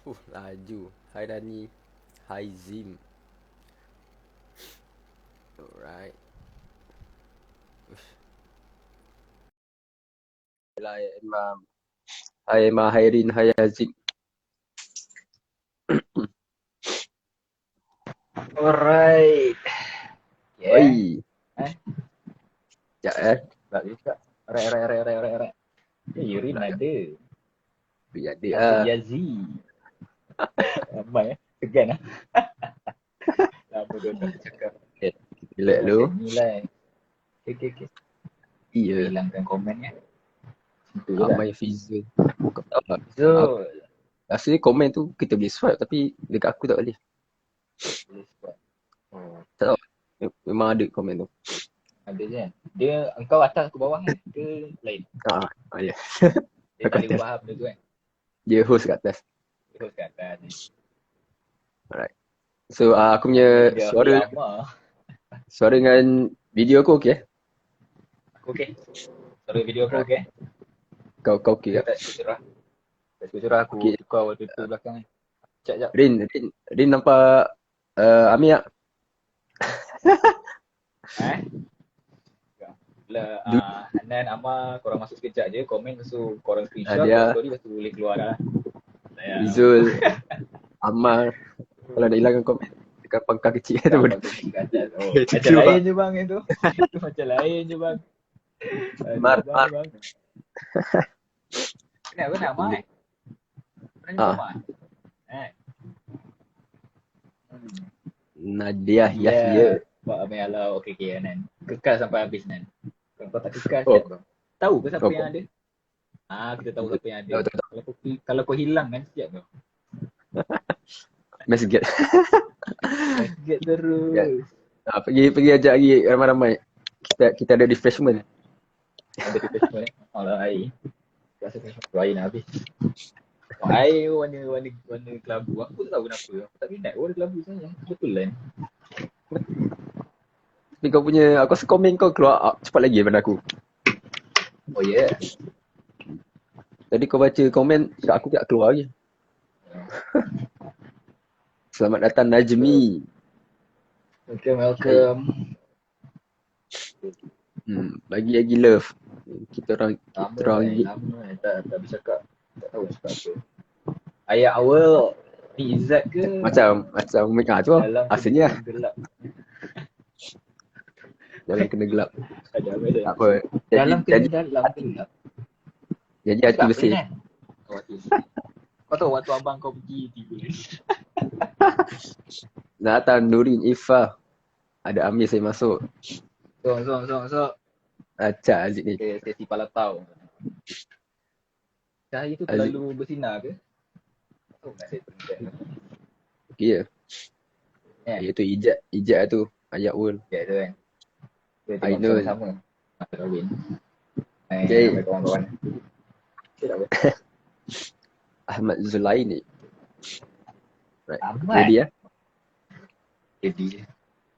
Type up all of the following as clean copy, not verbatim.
Laju. Hai Dani. Hai Zim. Alright. Hai Imam. Hai Mahirin. Hai Azim. Alright. Yeah. Oi. Sekejap Tak bisa. Rek. Yurin Pula ada. jadi Hazim Yazi. Ramai Segan lah. Lama dah tak cakap. Relax dulu. Macam ni lah. Okay. Iya. Hilangkan komen kan. Itu je lah. Amai Fizul. Kau tahu tak? So, Rasanya komen tu kita boleh swipe tapi dekat aku tak boleh. boleh sebut. Oh, Tak tahu. Memang ada komen tu. ada je kan. Dia engkau atas ke bawah kan? Ke lain? Ya. Dia tak Kat boleh atas. ubah benda tu kan? Dia host kat atas. Terus kat atas ni. Alright. So aku punya Dia suara lama. dengan video aku okey? Aku okay. Suara video aku okay? Kau okey Dia tak? tak cukup cerah. Tak cukup cerah aku Okey. tukar waktu tu belakang ni. Sekejap. Rin nampak Amir tak? Bila Du- Hanan, Amar, korang masuk sekejap je, komen lepas tu korang screenshot, dia, buat story lepas tu boleh keluar dah lah. Rizul, Ammar. Kalau nak hilangkan komen dekat pangkal kecil tu Gambar boleh. kecil kat atas. Oh, Itu macam tu, lain Pak. je bang itu. Itu macam lain je bang. Mar. Bang. Kenapa nak Amar? Pernah jumpa Amar? Nadia Yahya. Pak Amir Alau, okey Hanan. Kekal sampai habis Nan. Kalau kau tak kekal Oh. siap kau. Tahu ke siapa Oh. yang ada? Kita tahu siapa yang ada. Tahu. Kalau kau hilang kan siap kau. Message. Get terus. Pergi ajak lagi ramai-ramai. Kita ada refreshment. Ada refreshment Alah air. Rasa refreshment air nak habis. Air warna kelabu. Aku tak tahu kenapa. Aku tak minat warna kelabu sebenarnya. Betul kan? Tapi kau punya, aku rasa komen kau keluar cepat lagi daripada aku. Oh ya. Yeah. Tadi kau baca komen, dekat aku tak keluar lagi. Selamat datang Najmi. Okay, welcome. Bagi love. Kita orang Lama tak bisa cakap. Tak tahu cakap apa. Ayat awal ni Izzat ke? macam tu dalam asalnya gelap. dalam kena gelap. Ada apa? Tak apa. Dalam Jadi gelap. Jadi hati bersih. Oh, hati bersih. Kau tahu waktu abang kau pergi tiba. Datang Nurin Ifah. Ada Amir saya masuk. So. Acak Aziz ni. Okay, sesi palatau. Cahaya tu terlalu bersinar ke? Oh, nasib terlihat. Okey ya. Itu ijat tu. Ayat ul. Ya tu kan. Kita tengok Ainul. sama-sama. Masa kahwin. Okay. Kawan-kawan. Ahmad Zulaini. Right. Ahmad. Ready ya? Ready je.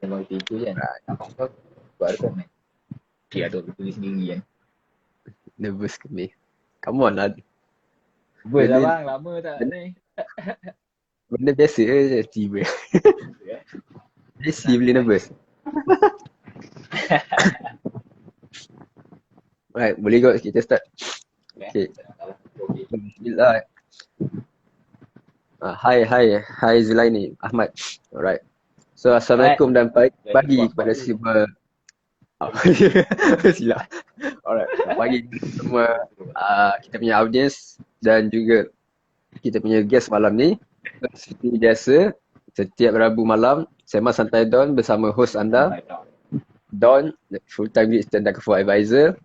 Memang itu je kan. Abang kau buat ada komen. Okay, ada tulis sendiri kan. Nervous ke ni? Come on lah. Nervous lah bang. Lama tak ni. Benda biasa je tiba. Biasa boleh nervous. Right, boleh kot kita start. Okay. Bismillah. Hai Zulaini, Ahmad. Alright. So Assalamualaikum dan pagi kepada semua. Silap. Alright. Pagi semua kita punya audience dan juga kita punya guest malam ni. Seperti biasa, setiap Rabu malam Sembang Santai Don bersama host anda Don, full time lead stand up advisor.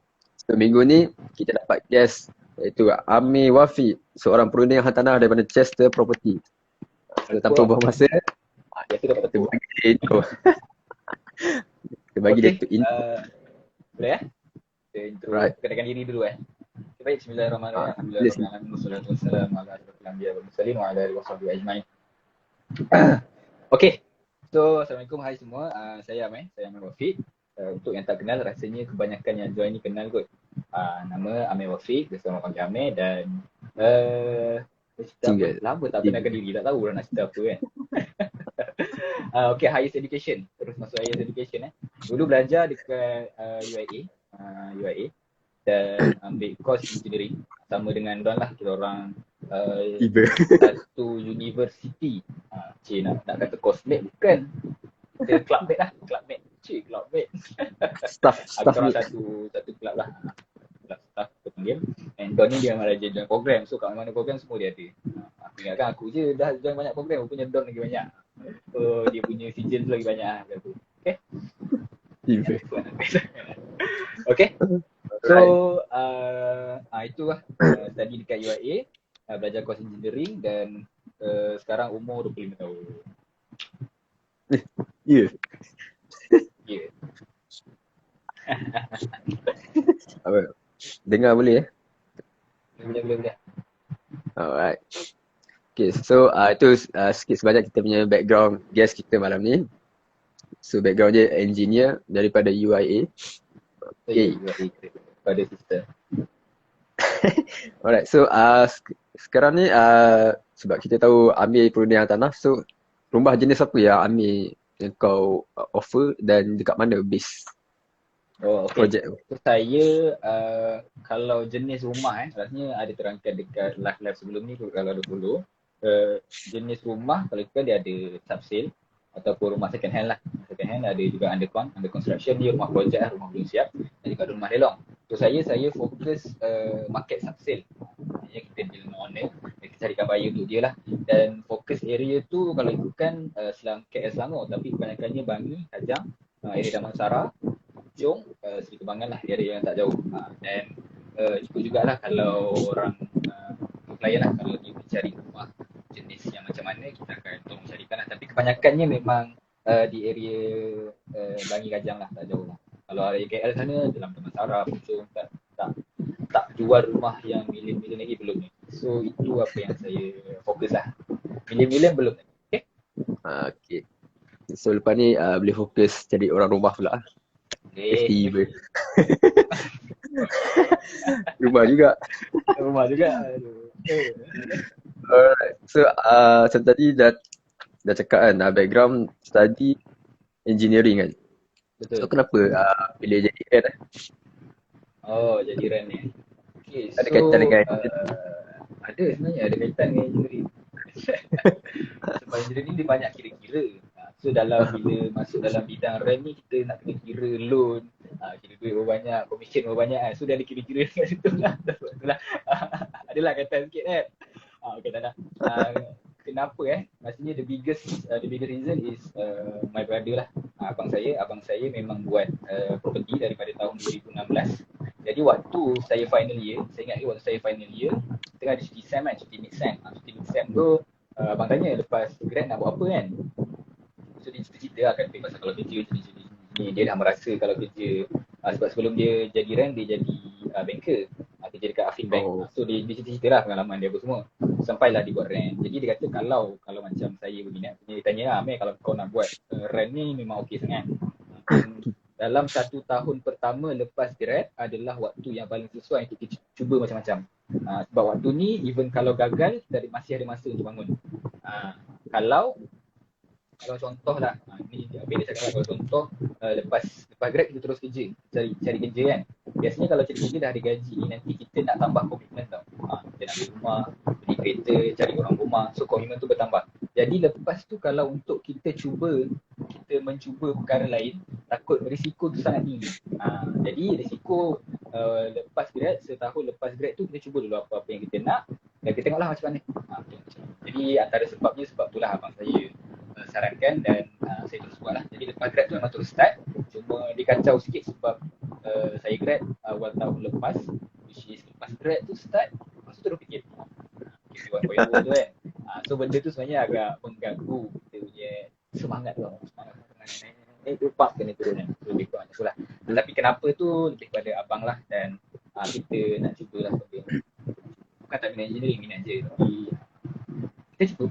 So minggu ni kita dapat guest iaitu Amir Wafi, seorang perunding hartanah daripada Chester Property. So, tanpa buang masa, kita bagi intro. Kita bagi dia tu intro. Boleh kita intro, right. Kenalkan diri dulu Baik, bismillahirrahmanirrahim. Alhamdulillah, wassalatu wassalamu ala asyrafil anbiya wal mursalin wa ala alihi washabihi ajmain. Okay. So, assalamualaikum hai semua. Saya Amir Wafi. Untuk yang tak kenal, rasanya kebanyakan yang join ni kenal kot. Nama Amir Wafi, bersama panggil Amir dan Cerita apa? Tinggal. Lama tak kenalkan diri, tak tahu lah nak cerita apa kan. Okay, highest education. Terus masuk highest education Dulu belajar dekat UIA dan ambil course engineering sama dengan dorang lah, kita orang Tiba. satu university. Nak kata coursemate bukan. Kita clubmate lah, clubmate. Staff Kita orang ni. satu club lah. Club staff kita panggil. And Don ni dia memang rajin join program. So kat mana program semua dia ada. Aku ingatkan aku je dah join banyak program, punya Don lagi banyak. So dia punya sijil tu lagi banyak lah. Okay. Tiba. Okay. So itu lah study dekat UIA, belajar course engineering dan sekarang umur 25 tahun. Ya. Yeah. Apa? Dengar boleh Boleh. Alright. Okay, so itu sikit sebanyak kita punya background guest kita malam ni. So background dia engineer daripada UIA. Okay. Pada sister. Alright, so sekarang ni sebab kita tahu ambil perundian tanah, so rumah jenis apa yang ambil yang kau offer dan dekat mana base Okay. projek tu? So saya kalau jenis rumah rasanya ada terangkan dekat live sebelum ni kalau dulu. Jenis rumah kalau kita dia ada subsale ataupun rumah second hand lah. Second hand ada juga under construction, dia rumah projek lah, rumah belum siap. Dan juga ada rumah lelong. So saya fokus market subsale. Maksudnya kita deal dengan owner, kita carikan buyer untuk dia lah. Dan fokus area tu kalau ikutkan KL Selangor, tapi kebanyakannya Bangi, Kajang, area Damansara, Jong, Seri Kembangan lah, dia ada yang tak jauh. Dan ikut jugalah kalau orang klien lah, kalau dia mencari rumah jenis yang macam mana, kita akan tolong carikan lah. Tapi kebanyakannya memang di area Bangi, Kajang lah, tak jauh lah. Kalau area KL sana dalam Damansara, Puchong, tak jual rumah yang million lagi belum ni. So itu apa yang saya fokus lah. Million belum lagi. Okay? Okay. So lepas ni boleh fokus jadi orang rumah pula. Tiba. Rumah juga. Rumah juga. Alright. So macam tadi dah cakap kan background study engineering kan. Betul. So kenapa pilih jadi head Oh, jadi rent ni. Okay, ada kaitan dengan ada sebenarnya, ada kaitan dengan engineering. Sebab engineering dia banyak kira-kira. So bila masuk dalam bidang rent ni, kita nak kena kira loan, kira duit berapa banyak, commission berapa banyak kan. So dia ada kira-kira dekat situ lah. Itulah. Adalah kaitan sikit kan. Okay, tak ada. Kenapa maksudnya the biggest reason is my brother lah. Abang saya memang buat property daripada tahun 2016. Jadi waktu saya final year, saya ingat waktu saya final year, tengah ada cuti SEM kan, cuti mid SEM. Cuti mid SEM tu abang tanya lepas grad nak buat apa kan. So dia cerita akan pasal kalau kerja ni dia dah merasa kalau kerja sebab sebelum dia jadi rent dia jadi banker, kerja dekat Affinbank. So dia cerita lah pengalaman dia apa semua. Sampailah dia buat rent. Jadi dia kata kalau macam saya berminat, dia tanya lah, kalau kau nak buat rent ni memang okey sangat. Dalam 1 tahun pertama lepas grad adalah waktu yang paling sesuai untuk kita cuba macam-macam. Sebab waktu ni even kalau gagal kita masih ada masa untuk bangun. Kalau contoh lah, ni bila cakap kalau contoh lepas grad kita terus kerja, cari kerja kan. Biasanya kalau cari kerja dah ada gaji ni, nanti kita nak tambah komitmen tau. Kita nak beli rumah, beli kereta, cari orang rumah, so komitmen tu bertambah. Jadi lepas tu kalau untuk kita mencuba perkara lain, takut risiko tu sangat tinggi. Jadi risiko lepas grad, setahun lepas grad tu kita cuba dulu apa-apa yang kita nak dan kita tengoklah macam mana. Jadi antara sebab tu lah abang saya sarankan dan saya terus buat lah. Jadi lepas grad tu memang terus start. Cuma dia kacau sikit sebab saya grad awal tahun lepas, which is lepas grad tu start, lepas tu terus fikir buat point tu kan. So benda tu sebenarnya agak mengganggu kita punya semangat tu. Naik tu pak kena turun kan. Lebih kurang tu lah. Tapi kenapa tu lebih kepada abang lah dan kita nak cuba lah sebagai bukan tak minat engineering, minat je. Tapi kita cuba.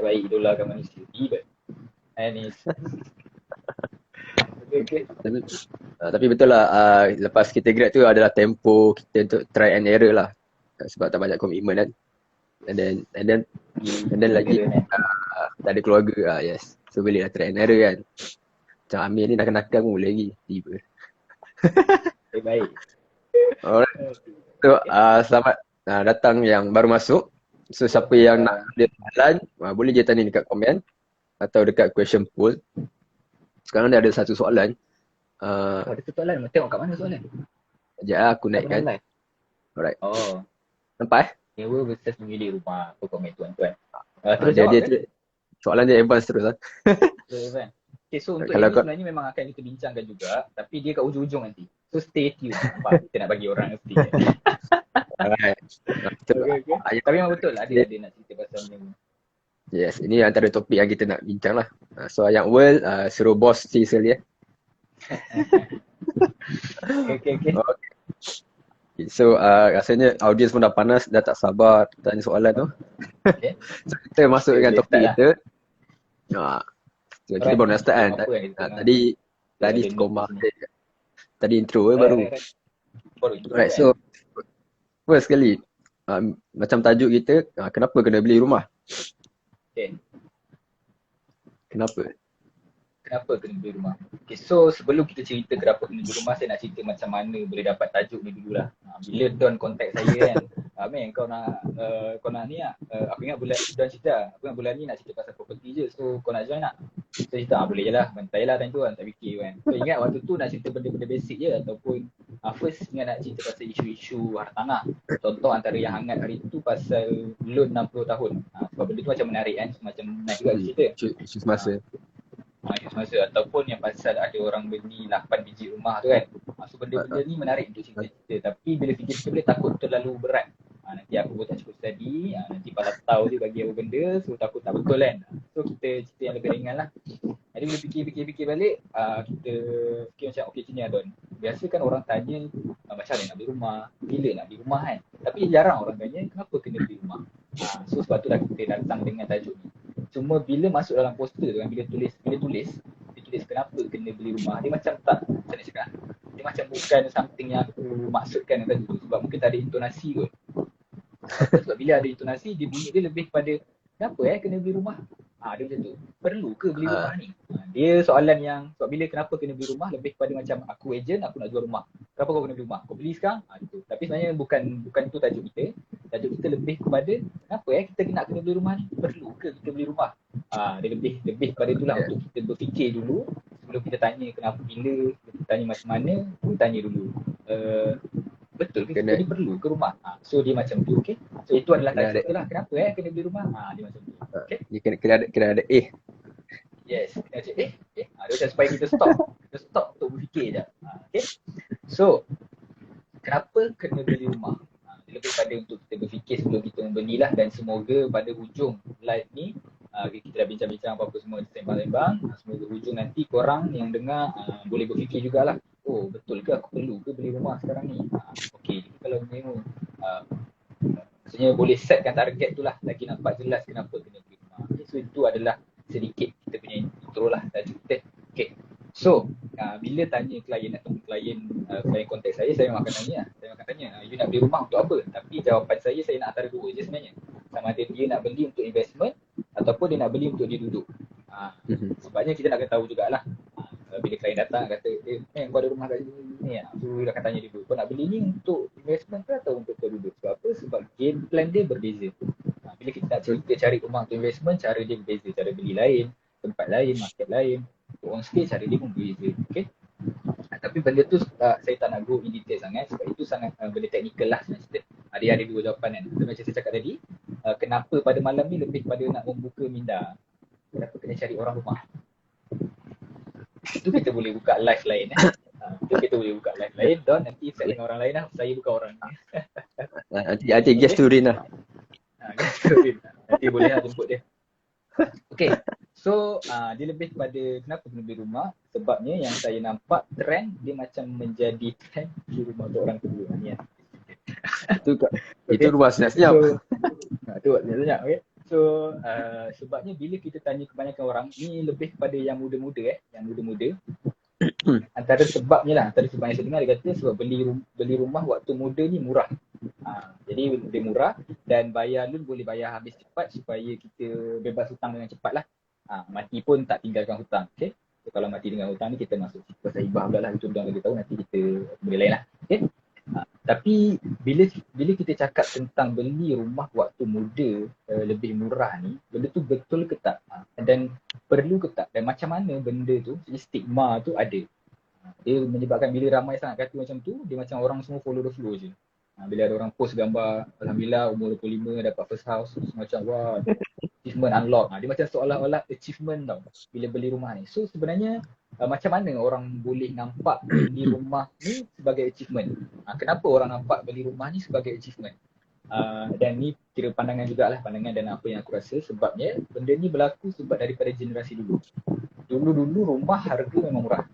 Idolakan manusia. And it's okay. Tapi betul lah lepas kita grad tu adalah tempo kita untuk try and error lah. sebab tak banyak komitmen kan. And then lagi tak ada keluarga yes. So boleh lah try and error kan. Macam Amir ni dah kenakal pun boleh lagi. Tiba. Baik. Alright. So selamat datang yang baru masuk. So siapa yang nak dia soalan, boleh je tanya dekat komen atau dekat question poll. Sekarang dia ada satu soalan. Ada soalan. Tengok kat mana soalan? Sekejap aku naikkan. Alright. Oh. Nampak Nyewa versus memilih rumah. Apa komen tuan-tuan? Terus jawab soalan dia advance terus lah. Okay, so untuk kalau ini sebenarnya memang akan kita bincangkan juga, tapi dia kat ujung-ujung nanti. So stay tune. Nampak? Kita nak bagi orang mesti. Alright. Okay. Tapi memang betul ada nak cerita pasal menyewa. Yes, ini antara topik yang kita nak bincang lah. So yang world suruh bos Cecil ya. Okay. So rasanya audience pun dah panas, dah tak sabar tanya soalan tu. Okay. So kita masuk dengan topik kita. So, kita baru nak start kan. Tadi skoma. Tadi intro baru. Alright, so first sekali macam tajuk kita, kenapa kena beli rumah? Okay. Kenapa kena beli rumah? Okay, so sebelum kita cerita kenapa kena beli rumah, saya nak cerita macam mana boleh dapat tajuk ni dululah. Bila Don contact saya kan, Man kau nak ni lah. Aku ingat Don cerita, aku ingat bulan ni nak cerita pasal property je. So kau nak join tak? So cerita, boleh je lah. Bantai lah time tu kan, tak fikir kan. So ingat waktu tu nak cerita benda-benda basic je ataupun first ingat nak cerita pasal isu-isu harta tanah. Contoh antara yang hangat hari tu pasal loan 60 tahun. Sebab benda tu macam menarik kan, macam menarik juga cerita. Isu semasa. Semasa ataupun yang pasal ada orang beli 8 biji rumah tu kan. So benda-benda ni menarik untuk cerita-cerita, tapi bila fikir-fikir takut terlalu berat. Nanti aku pun tak cukup study, nanti pala tahu je bagi apa benda, so takut tak betul kan. So kita cerita yang lebih ringan lah. Jadi bila fikir balik, kita fikir macam okay sini Don. Biasa kan orang tanya macam mana nak beli rumah, bila nak beli rumah kan. Tapi jarang orang tanya kenapa kena beli rumah. So sebab tu lah kita datang dengan tajuk ni. Cuma bila masuk dalam poster tu kan, bila tulis kenapa kena beli rumah, dia macam tak, macam nak cakap, dia macam bukan something yang aku maksudkan yang tadi tu. Sebab mungkin tak ada intonasi kot. Sebab bila ada intonasi, dia bunyi dia lebih kepada kenapa kena beli rumah? Dia macam tu, perlu ke beli rumah ni? Dia soalan yang, sebab bila kenapa kena beli rumah, lebih kepada macam aku ejen, aku nak jual rumah. Kenapa kau kena beli rumah? Kau beli sekarang? Gitu. Tapi sebenarnya bukan tu tajuk kita. Tajuk kita lebih kepada kenapa kita nak kena beli rumah ni? Perlu ke kita beli rumah? Dia lebih kepada itulah, untuk kita berfikir dulu sebelum kita tanya kenapa, bila kita tanya macam mana, kita tanya dulu betul ke kita perlu ke rumah? So dia macam tu, okay? So itu adalah tajuk tu lah, kenapa kena beli rumah? Dia macam tu, okay? Dia kena ada Yes, kena macam dia macam supaya kita stop untuk berfikir je. Okay? So kenapa kena beli rumah? Lebih pada untuk kita berfikir sebelum kita membelilah, dan semoga pada hujung live ni kita dah bincang-bincang apa-apa semua, sembang-sembang, semoga hujung nanti korang yang dengar boleh berfikir jugalah, oh betul ke aku perlu ke beli rumah sekarang ni? Okey, kalau menyewa maksudnya boleh setkan target tu lah, lagi nampak jelas kenapa kena beli rumah. Okay, so itu adalah sedikit kita punya intro lah tajuk kita. Okay, so bila tanya klien atau klien kontak saya memang akan tanya, you nak beli rumah untuk apa? Tapi jawapan saya nak antara dua je sebenarnya. Sama ada dia nak beli untuk investment ataupun dia nak beli untuk dia duduk. Sebabnya kita nak kena tahu jugalah. Bila klien datang kata, kau ada rumah kat sini ni, so dia akan tanya dia dulu, kau nak beli ni untuk investment ke atau untuk kau duduk? Sebab apa? Sebab game plan dia berbeza. Bila kita nak cerita cari rumah untuk investment, cara dia berbeza, cara beli lain, tempat lain, market lain. Untuk orang stay, cara dia pun berbeza. Okay? Tapi benda tu saya tak nak go in detail sangat, sebab itu sangat benda teknikal lah sebenarnya. Dia ada dua jawapan kan. Macam saya cakap tadi, kenapa pada malam ni lebih pada nak membuka minda. Kenapa kena cari orang rumah? Itu kita boleh buka live lain. Don nanti set dengan orang lain lah. Saya bukan orang ni. Nanti guest touring lah. Nanti boleh lah jemput dia. Okay, so dia lebih kepada kenapa kena beli rumah. Sebabnya yang saya nampak trend dia macam menjadi trend beli rumah untuk orang kedua ni kan. Itu rumah senyap-senyap. Itu senyap-senyap, okay. So sebabnya bila kita tanya kebanyakan orang ni lebih kepada yang muda-muda antara sebabnya lah, antara sebab yang saya dengar dia kata sebab beli rumah waktu muda ni murah. Jadi lebih murah dan bayar loan boleh bayar habis cepat supaya kita bebas hutang dengan cepat lah. Mati pun tak tinggalkan hutang. Okay? So, kalau mati dengan hutang ni kita masuk pasal hibah pula lah. Itu dah lagi tahu, nanti kita benda lain lah. Okay? Tapi bila kita cakap tentang beli rumah waktu muda lebih murah ni, benda tu betul ke tak? Dan perlu ke tak? Dan macam mana benda tu, stigma tu ada? Dia menyebabkan bila ramai sangat kata macam tu, dia macam orang semua follow the flow je. Bila ada orang post gambar, Alhamdulillah umur 25 dapat first house, macam wah, achievement unlock. Dia macam seolah-olah achievement tau bila beli rumah ni. So sebenarnya macam mana orang boleh nampak beli rumah ni sebagai achievement? Kenapa orang nampak beli rumah ni sebagai achievement? Dan ni kira pandangan jugalah, pandangan dan apa yang aku rasa. Sebabnya benda ni berlaku sebab daripada generasi dulu. Dulu-dulu rumah harga memang murah.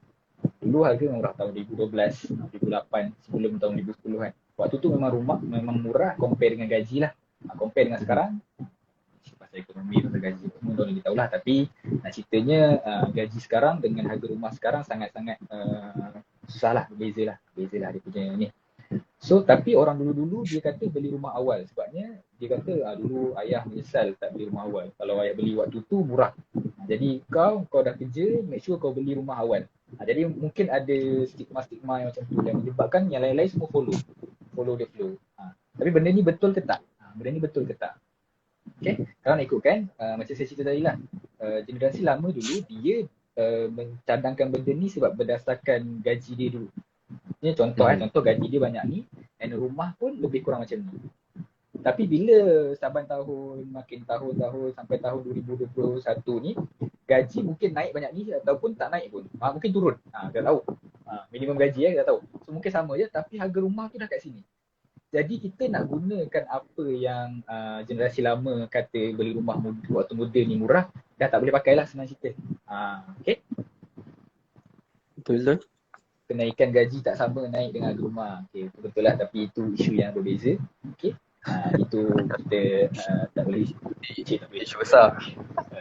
Dulu harga memang murah tahun 2012, 2008, sebelum tahun 2010 kan. Waktu tu memang rumah memang murah compare dengan gaji lah. Compare dengan sekarang, pasal ekonomi, pasal gaji semua dah lebih tahulah. Tapi nak ceritanya gaji sekarang dengan harga rumah sekarang sangat-sangat susah lah, berbeza lah dia punya ni. So tapi orang dulu-dulu dia kata beli rumah awal sebabnya dia kata dulu ayah menyesal tak beli rumah awal. Kalau ayah beli waktu tu murah. Jadi kau dah kerja, make sure kau beli rumah awal. Jadi mungkin ada stigma-stigma yang macam tu yang menyebabkan yang lain-lain semua follow the flow. Tapi benda ni betul ke tak? Okay, kalau nak ikutkan macam saya cerita tadi lah, generasi lama dulu dia mencadangkan benda ni sebab berdasarkan gaji dia dulu. Ini contoh gaji dia banyak ni and rumah pun lebih kurang macam ni. Tapi bila saban tahun, makin tahun sampai tahun 2021 ni, gaji mungkin naik banyak ni ataupun tak naik pun. Mungkin turun. Dah tahu. Minimum gaji dah tahu. So mungkin sama je tapi harga rumah tu dah kat sini. Jadi kita nak gunakan apa yang generasi lama kata beli rumah waktu muda ni murah, dah tak boleh pakai lah senang cerita. Okay? Betul. Kenaikan gaji tak sama naik dengan harga rumah. Okay, betul lah, tapi itu isu yang berbeza. Okay? Itu kita tak boleh isu besar.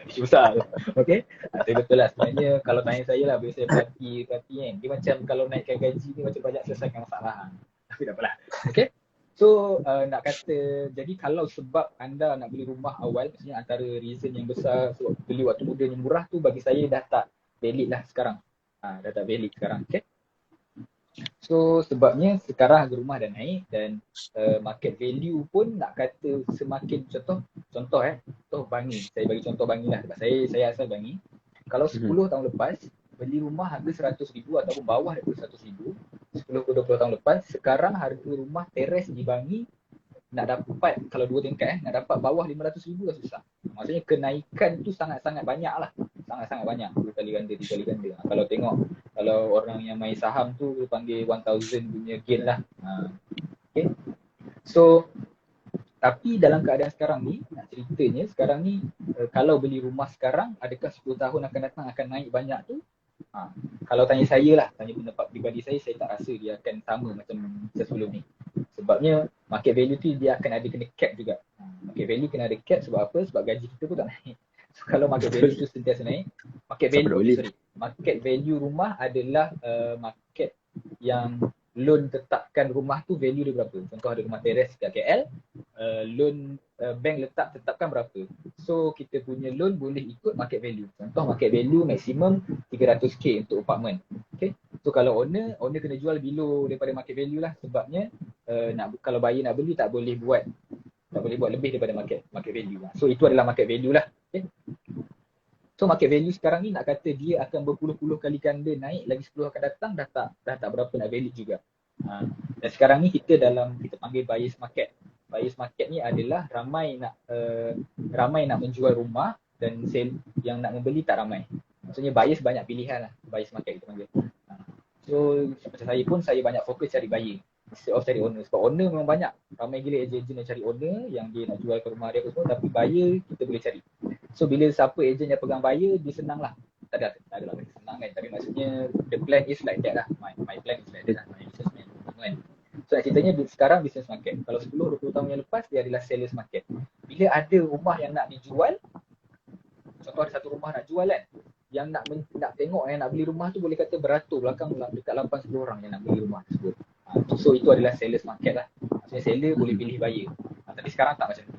Isu besar. Okay? Tapi betul lah sebenarnya kalau tanya saya lah, bila saya perhati kan, dia macam kalau naikkan gaji ni macam banyak selesaikan masalah. Tapi tak apalah. Okay? So nak kata, jadi kalau sebab anda nak beli rumah awal, maksudnya antara reason yang besar sebab beli waktu muda ni murah tu bagi saya dah tak valid lah sekarang. Dah tak valid sekarang. Okay? So sebabnya sekarang harga rumah dah naik dan market value pun nak kata semakin contoh Bangi. Saya bagi contoh Bangi lah sebab saya asal Bangi. Kalau 10 tahun lepas beli rumah harga 100,000 ataupun bawah daripada 100,000, 10 ke 20 tahun lepas, sekarang harga rumah teres di Bangi nak dapat, kalau 2 tingkat nak dapat bawah 500,000 dah susah. Maksudnya kenaikan tu sangat-sangat banyak lah. Sangat-sangat banyak, 2 kali ganda, 3 kali ganda. Kalau tengok, kalau orang yang main saham tu dia panggil 1000 punya gain lah. Okay. So tapi dalam keadaan sekarang ni, nak ceritanya sekarang ni kalau beli rumah sekarang, adakah 10 tahun akan datang akan naik banyak tu? Kalau tanya saya lah, tanya pendapat peribadi saya tak rasa dia akan sama macam sebelum ni. Sebabnya market value tu dia akan ada kena cap juga. Market value kena ada cap sebab apa? Sebab gaji kita pun tak naik. So, kalau market value tu sentiasa naik, market value rumah adalah market yang loan tetapkan rumah tu value dia berapa. Contoh ada rumah teres kat KL, loan bank tetapkan berapa. So kita punya loan boleh ikut market value. Contoh market value maksimum 300k untuk apartment. Okay. So kalau owner kena jual below daripada market value lah. Sebabnya kalau buyer nak beli tak boleh buat lebih daripada market value lah. So itu adalah market value lah. Okay. So market value sekarang ni nak kata dia akan berpuluh-puluh kali ganda naik lagi 10 akan datang, dah tak berapa nak valid juga. Dan sekarang ni kita panggil buyer's market. Buyer's market ni adalah ramai nak menjual rumah dan yang nak membeli tak ramai. Maksudnya buyers banyak pilihan lah, buyer's market kita panggil. So macam saya banyak fokus cari buyer instead of cari owner. Sebab owner memang banyak, ramai gila ejen-ejen yang cari owner yang dia nak jual ke rumah dia semua, tapi buyer kita boleh cari. So bila siapa ejen yang pegang buyer, dia senang lah. Tak adalah senang kan, tapi maksudnya the plan is like that lah. My plan is like that lah, my business plan kan. So nak ceritanya sekarang business market. Kalau 10-20 tahun yang lepas dia adalah sellers market. Bila ada rumah yang nak dijual, contoh ada satu rumah nak jual kan, yang nak tengok, yang nak beli rumah tu boleh kata beratur belakang dekat 8-10 orang yang nak beli rumah tersebut. So itu adalah sellers market lah. Maksudnya seller boleh pilih buyer. Tapi sekarang tak macam tu.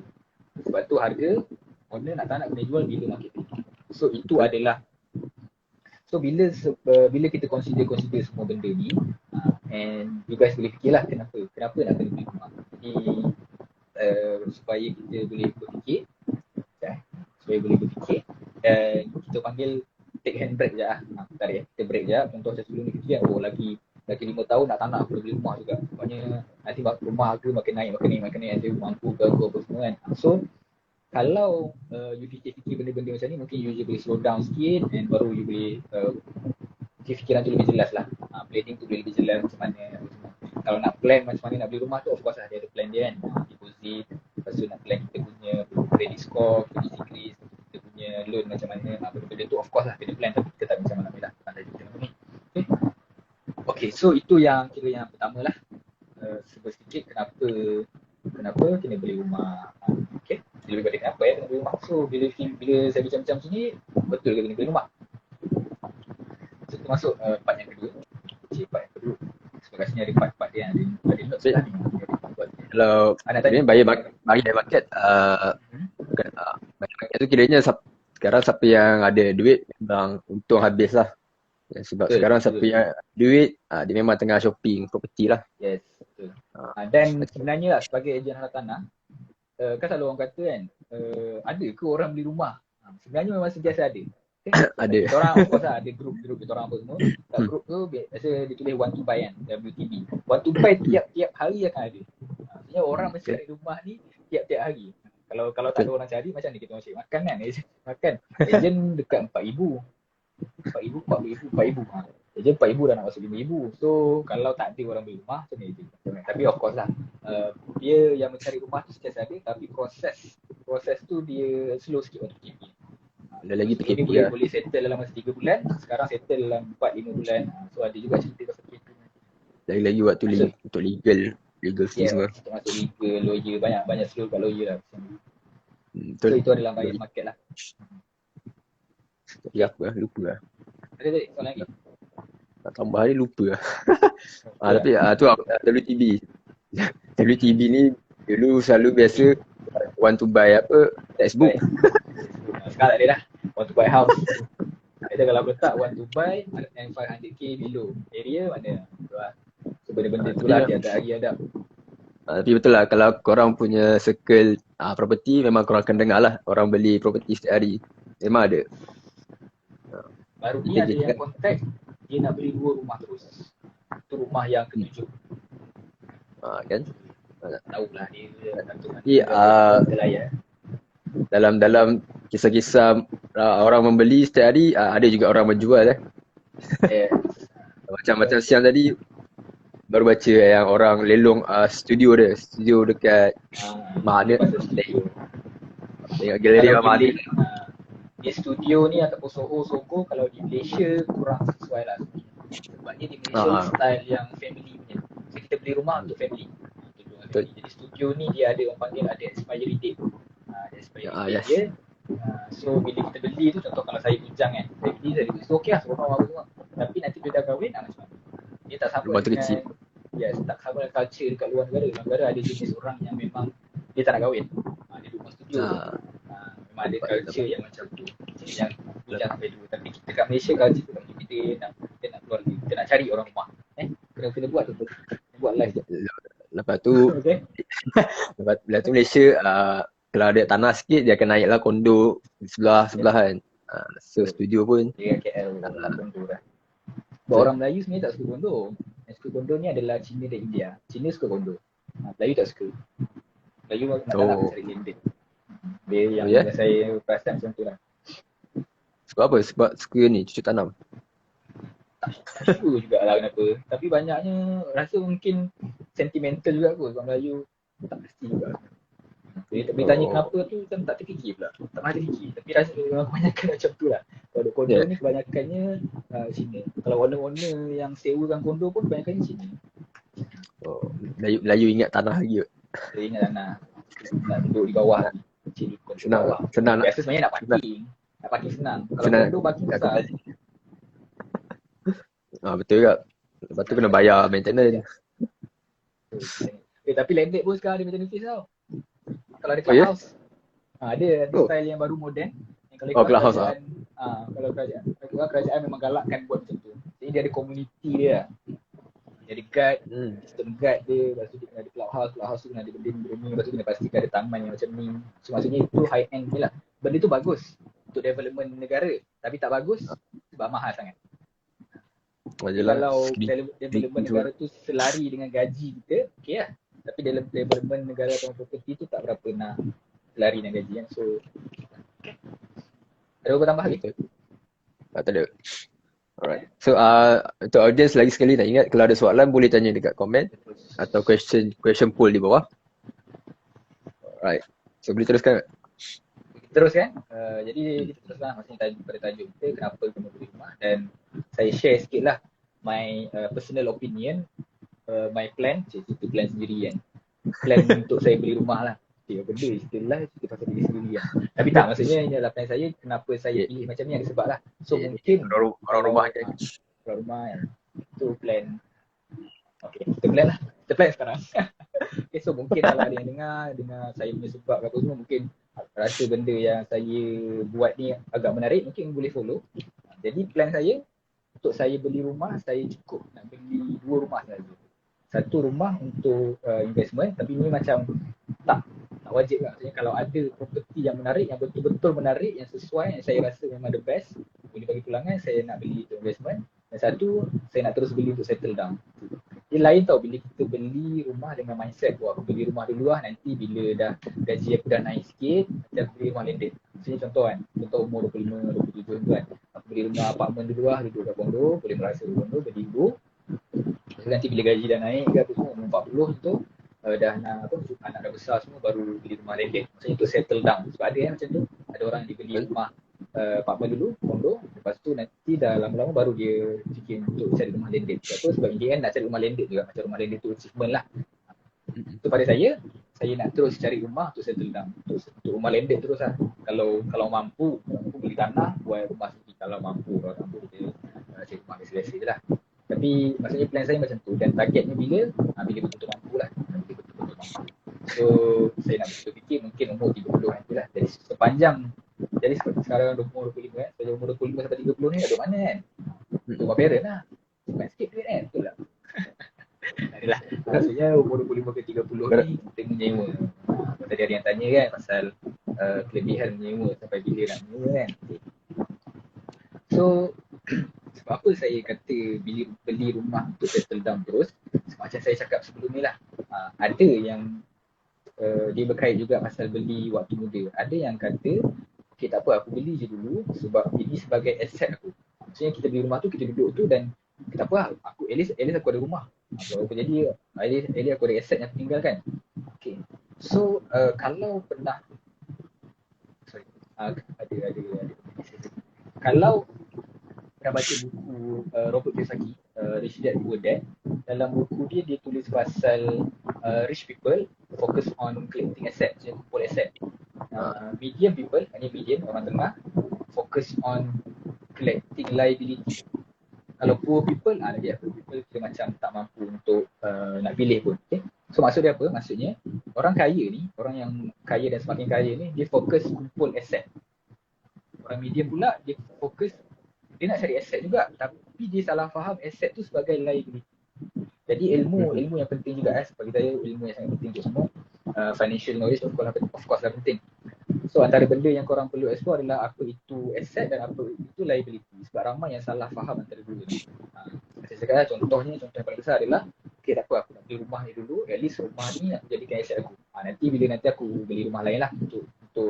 Sebab tu harga owner nak tak nak kena jual bila market tinggi. So itu adalah bila kita consider semua benda ni, and you guys boleh fikirlah kenapa nak kena beli rumah. Jadi supaya kita boleh berfikir, dan kita panggil take hand break je lah. Tarik kita break je lah. Contoh macam sebelum ni kita cakap, lagi 5 tahun nak tanah aku beli rumah juga. Maknanya nanti rumah harga makin naik, nanti mampu ke apa semua kan. So kalau you fikir benda-benda macam ni, mungkin you boleh slow down sikit and baru you boleh fikiran tu lebih jelas lah. Planning tu boleh lebih jelas macam mana. Kalau nak plan macam mana nak beli rumah tu, of course lah dia ada plan dia kan. Deposit, lepas tu nak plan kita punya credit score, credit increase, kita punya loan macam mana. Benda-benda tu of course lah kena plan, tapi kita tak bisa mana lah. Okay, so itu yang kira yang pertama lah. Sebut sikit kenapa kena beli rumah. Okay, lebih pada kenapa kena beli rumah. So bila saya bincang-bincang sini, betul ke kena beli rumah? So kita masuk part yang kedua. Part yang kedua. Sebab rasanya ada part-part dia yang ada notes lah ni. Kalau ni buyer market, buyer market tu kiranya sekarang siapa yang ada duit memang untung habis lah. Sebab betul, sekarang siapa yang ada duit, dia memang tengah shopping property lah. Yes, betul. Dan sebenarnya lah, sebagai ejen harta tanah, kan selalu orang kata kan, ada ke orang beli rumah? Sebenarnya memang sentiasa ada. Okay? Ada. Kita orang of course lah, ada grup kita orang apa semua. Grup tu biasa ditulis want to buy kan, WTB. Want to buy tiap-tiap hari akan ada. Maksudnya orang mesti cari rumah ni tiap-tiap hari. Kalau tak ada orang cari, macam ni kita masih makan kan? Makan. Ejen dekat 4,000. 4,000, 40,000. Ejen 4,000 dah nak masuk 5,000. So kalau tak ada orang beli rumah, macam ni je. Tapi of course lah, dia yang mencari rumah tu sentiasa ada, tapi proses tu dia slow sikit waktu PKP. Ada lagi PKP lah. Boleh settle dalam masa 3 bulan, sekarang settle dalam 4-5 bulan. So ada juga cerita pasal PKP. Lagi waktu untuk legal fee semua. Kita masuk legal, lawyer, banyak slow kat lawyer lah. Betul. So itu adalah buyer market lah. Ya, lupa lah. Ada tadi soalan lagi? Nak tambah ni lupa lah. Tapi tu WTB. WTB ni dulu selalu biasa want to buy textbook. Sekarang tak ada dah. Want to buy house. Kita kalau letak want to buy and 500k below. Area mana? So benda-benda tu lah tiada hari ada. Tapi betul lah, kalau korang punya circle property, memang korang akan dengar lah orang beli property setiap hari. Memang ada. Baru ni ada yang kontak, dia nak beli 2 rumah terus. Itu rumah yang ke-7. Kan? Tahulah dia dalam kisah-kisah orang membeli setiap hari, ada juga orang menjual Macam siang tadi baru baca yang orang lelong studio dekat mana tengok galeri Mahdi. Di studio ni ataupun Soho kalau di Malaysia kurang sesuai lah. Sebabnya di Malaysia style yang family punya. So kita beli rumah untuk family. Jadi studio ni dia ada orang panggil ada expiry date. Expiry date dia. So bila kita beli tu, contoh kalau saya bujang kan, saya beli so okey lah semua apa semua. Tapi nanti dia dah kahwin macam mana? Dia tak sama dengan tak sama dengan culture dekat luar negara. Luar negara ada jenis orang yang memang dia tak nak kahwin. Dia rumah studio. Memang ada culture yang macam tu. Yang bujang sampai dulu. Tapi kita kat Malaysia culture tu macam kita nak keluar, kita nak cari orang rumah. Kena buat tu. Buat live. Lepas tu lepas tu Malaysia kalau ada tanah sikit dia akan naiklah kondo sebelah kan. So studio pun dia KL kondo dah. Sebab orang Melayu sebenarnya tak suka kondo. Yang suka kondo ni adalah Cina dan India. Cina suka kondo. Melayu tak suka. Melayu nak cari landed. Dia yang saya perasan macam tu lah. Sebab apa? Sebab suka ni cucuk tanam. Tak sure jugalah kenapa. Tapi banyaknya rasa mungkin sentimental juga kot. Orang Melayu tak pasti juga. Bila tanya kenapa tu kan tak terfikir pula. Tak pernah terfikir. Tapi rasa kebanyakan macam tu lah. Kalau kondo ni kebanyakannya Cina. Kalau owner-owner yang sewakan kondo pun kebanyakannya Cina. Melayu ingat tanah lagi kot. Dia ingat tanah. Nak duduk di bawah lagi. Senang. Biasa sebenarnya nak parking. Nak parking senang. Kalau kondo parking besar. Betul juga. Lepas tu kena bayar maintenance. Tapi landed pun sekarang ada maintenance fees tau. Kalau ada Oh ya? clubhouse. Ada Oh. style yang baru moden. Yang kalau Oh, ikut clubhouse kerajaan, kalau kerajaan memang galakkan buat macam tu. Jadi dia ada komuniti dia. Jadi guide, sistem guide dia, lepas tu dia kena ada clubhouse tu kena ada benda-benda ni, lepas tu kena pastikan ada taman yang macam ni. So maksudnya itu high end je lah. Benda tu bagus untuk development negara, tapi tak bagus sebab mahal sangat. Kalau development negara tu selari dengan gaji kita, okey lah. Tapi dalam development negara atau property tu tak berapa nak selari dengan gaji kan. So, ada apa tambah lagi? Tak ada. Alright. So untuk audience lagi sekali nak ingat, kalau ada soalan boleh tanya dekat komen atau question poll di bawah. Alright. So boleh teruskan. Teruskan. Jadi kita teruskan maksudnya pada tajuk kita kenapa kena beli rumah, dan saya share sikit lah my personal opinion, my plan, itu plan sendiri kan. Plan untuk saya beli rumah lah. Apa benda istilah cerita pasal diri sendiri kan. Tapi tak, maksudnya ini adalah plan saya kenapa saya pilih macam ni ada sebab lah. So mungkin orang rumah kan. Orang rumah kan. Itu plan. Okay, kita plan lah. Kita plan sekarang. Okay, so mungkin kalau ada yang dengar saya punya sebab apa semua, mungkin rasa benda yang saya buat ni agak menarik, mungkin boleh follow. Jadi plan saya, untuk saya beli rumah, saya cukup nak beli 2 rumah saja. Satu rumah untuk investment, tapi ni macam tak wajib lah. Maksudnya kalau ada property yang menarik, yang betul-betul menarik, yang sesuai, yang saya rasa memang the best, boleh bagi pulangan, saya nak beli untuk investment. Dan satu, saya nak terus beli untuk settle down. Dia lain tau bila kita beli rumah dengan mindset, aku beli rumah dulu lah, nanti bila dah gaji aku dah naik sikit, nanti aku beli rumah landed. Maksudnya contoh umur 25, 27 kan, aku beli rumah apartment dulu lah, duduk kat kondo, boleh merasa di kondo, berdinggu. Nanti bila gaji dah naik ke apa semua, umur 40 tu, dah nak anak dah besar semua, baru beli rumah landed. Maksudnya untuk settle down. Sebab ada macam tu, ada orang dia beli rumah apartment dulu, kondo, lepas tu nanti dah lama-lama baru dia fikir untuk cari rumah landed. Sebab in the end nak cari rumah landed juga, macam rumah landed tu achievement lah. So pada saya nak terus cari rumah untuk settle down, untuk rumah landed terus lah. Kalau mampu beli tanah, buat rumah sendiri. Kalau mampu kita cari rumah biasa-biasa je lah. Tapi maksudnya plan saya macam tu, dan targetnya bila betul-betul mampu lah. Bila betul-betul mampu. So saya nak betul fikir mungkin umur 30 nanti lah. Jadi sekarang umur 25 kan. Jadi umur 25 sampai 30 ni ada mana kan? Rumah parent lah. Cepat sikit duit kan? Betul tak? Adalah. Maksudnya umur 25 ke 30 ni kita menyewa. Tadi ada yang tanya kan pasal kelebihan menyewa sampai bila nak menyewa kan. So sebab apa saya kata beli rumah untuk settle down terus, macam saya cakap sebelum ni lah, ada yang dia berkait juga pasal beli waktu muda. Ada yang kata, okay tak apa, aku beli je dulu sebab ini sebagai aset aku. Maksudnya kita beli rumah tu, kita duduk tu dan tak apa, aku at least aku ada rumah. Apa jadi, at least aku ada aset yang aku tinggalkan. Okay. So kalau pernah ada kalau pernah baca buku Robert Kiyosaki, Rich Dad Poor Dad, dalam buku dia tulis pasal rich people focus on collecting asset, macam kumpul asset. Medium people, medium orang tengah, focus on collecting liability. Kalau poor people, poor people kita macam tak mampu untuk nak pilih pun. Okay? So maksud dia apa? Maksudnya orang kaya ni, orang yang kaya dan semakin kaya ni, dia fokus kumpul asset. Orang medium pula dia fokus, dia nak cari aset juga, tapi dia salah faham aset tu sebagai liability. Jadi ilmu yang penting juga bagi saya, ilmu yang sangat penting untuk semua. Financial knowledge of course lah penting. So antara benda yang korang perlu explore adalah apa itu aset dan apa itu liability. Sebab ramai yang salah faham antara dua ni. Saya cakap contoh yang paling besar adalah, okay tak apa, aku nak beli rumah ni dulu, at least rumah ni nak jadikan aset aku. Nanti bila aku beli rumah lain lah untuk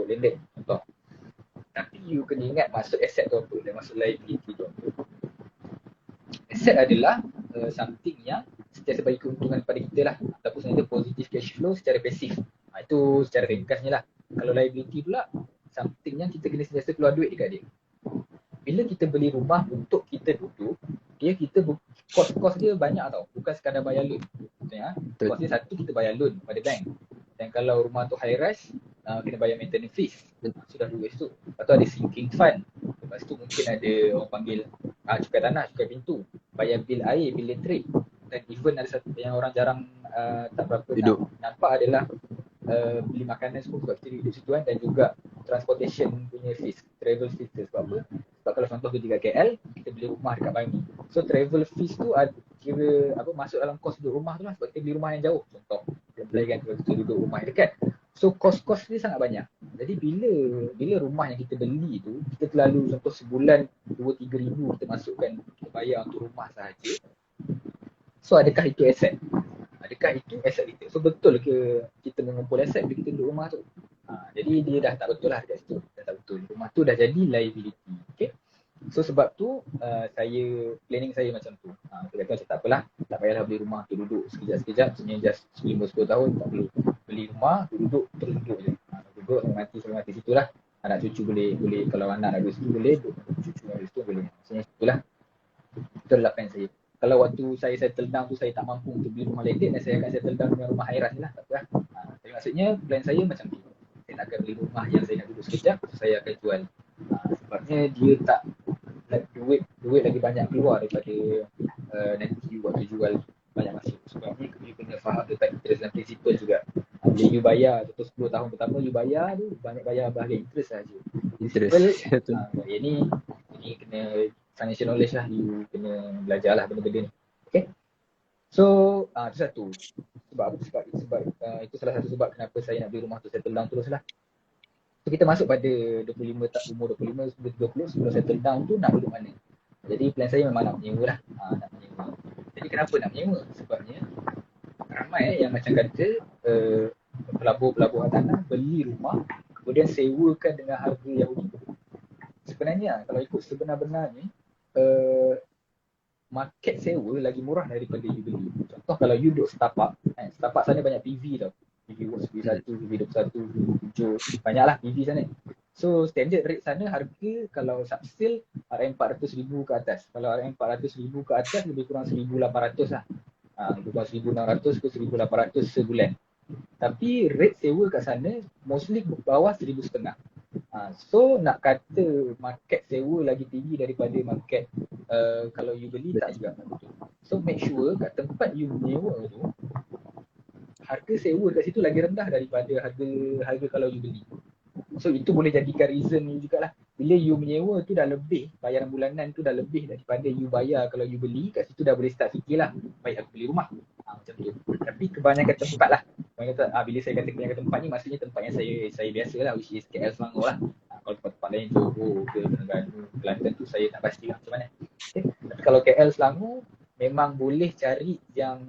landed contoh. Tapi you kena ingat maksud aset tu apa dan maksud liability tu apa. Aset adalah something yang sentiasa bagi keuntungan kepada kita lah, ataupun sebenarnya positive cash flow secara pasif. Itu secara ringkasnya lah. Kalau liability pula, something yang kita kena sentiasa keluar duit dekat dia. Bila kita beli rumah untuk kita duduk, kita kos dia banyak tau, bukan sekadar bayar loan. Maksudnya, kos dia satu, kita bayar loan pada bank. Dan kalau rumah tu high rise, kena bayar maintenance fees. Sudah dua tu. Lepas tu ada sinking fund. Lepas tu mungkin ada orang panggil cukai tanah, cukai pintu, bayar bil air, bil elektrik. Dan even ada satu yang orang jarang tak berapa Duduk. nampak adalah beli makanan semua sebab kita duduk situ kan, dan juga transportation punya fees, travel fees tu. Sebab apa? Sebab kalau contoh kita dekat KL, kita beli rumah dekat Bangi. So travel fees tu kira apa, masuk dalam kos duduk rumah tu lah, sebab kita beli rumah yang jauh. Contoh, kita belikan kita duduk rumah yang dekat. So kos-kos dia sangat banyak. Jadi bila rumah yang kita beli tu, kita terlalu contoh sebulan 2-3 ribu kita masukkan, kita bayar untuk rumah sahaja. So adakah itu aset? Adakah itu aset kita? So betul ke kita mengumpul aset bila kita duduk rumah tu? Jadi dia dah tak betul lah dekat situ. Dah tak betul. Rumah tu dah jadi liability. Okay? So sebab tu planning saya macam tu. Saya kata macam tak apalah, tak payahlah beli rumah tu duduk sekejap-sekejap, sebenarnya just 5-10 tahun tak perlu. Beli rumah, duduk, terus duduk je. Duduk sampai mati situ lah. Anak cucu boleh kalau anak ada situ boleh, duduk cucu ada situ boleh. Maksudnya itulah. Itu adalah plan saya. Kalau waktu saya settle down tu saya tak mampu untuk beli rumah landed, dan saya akan settle down dengan rumah airas je lah. Tak apa lah. Tapi maksudnya plan saya macam tu. Saya nak akan beli rumah yang saya nak duduk sekejap, saya akan jual. Sebabnya dia tak duit lagi banyak keluar daripada nanti waktu jual banyak masuk. Sebabnya you kena faham tentang interest dan principal juga. Bila you bayar contoh 10 tahun pertama you bayar tu banyak bayar bahagian interest saja. Interest. Ini kena financial knowledge lah, you kena belajar lah benda-benda ni. Okay. So itu satu. Sebab itu salah satu sebab kenapa saya nak beli rumah tu settle down terus lah. So kita masuk pada umur 25, 20 sebelum settle down tu nak duduk mana. Jadi plan saya memang nak menyewa lah. Nak menyewa. Jadi kenapa nak menyewa? Sebabnya ramai yang macam kata pelabur-pelabur tanah beli rumah kemudian sewakan dengan harga yang unik. Sebenarnya kalau ikut sebenar-benarnya market sewa lagi murah daripada you beli. Contoh kalau you duduk Setapak, Setapak sana banyak PV tau. PV Works, PV1, PV21, PV7, banyaklah PV sana. So standard rate sana harga kalau subsale RM400,000 ke atas. Kalau RM400,000 ke atas lebih kurang 1,800 lah. Lebih kurang 1,600 ke 1,800 sebulan. Tapi rate sewa kat sana mostly bawah 1,500. So nak kata market sewa lagi tinggi daripada market kalau you beli tak juga. So make sure kat tempat you menyewa tu harga sewa kat situ lagi rendah daripada harga kalau you beli. So itu boleh jadikan reason you jugalah. Bila you menyewa tu dah lebih, bayaran bulanan tu dah lebih daripada you bayar kalau you beli, kat situ dah boleh start fikirlah, baik aku beli rumah. Macam tu. Tapi kebanyakan tempat lah. Bila saya kata kebanyakan tempat ni maksudnya tempat yang saya biasa lah, which is KL Selangor lah. Kalau tempat-tempat lain Johor ke Terengganu, Kelantan tu saya tak pasti lah macam mana. Okay. Tapi kalau KL Selangor memang boleh cari yang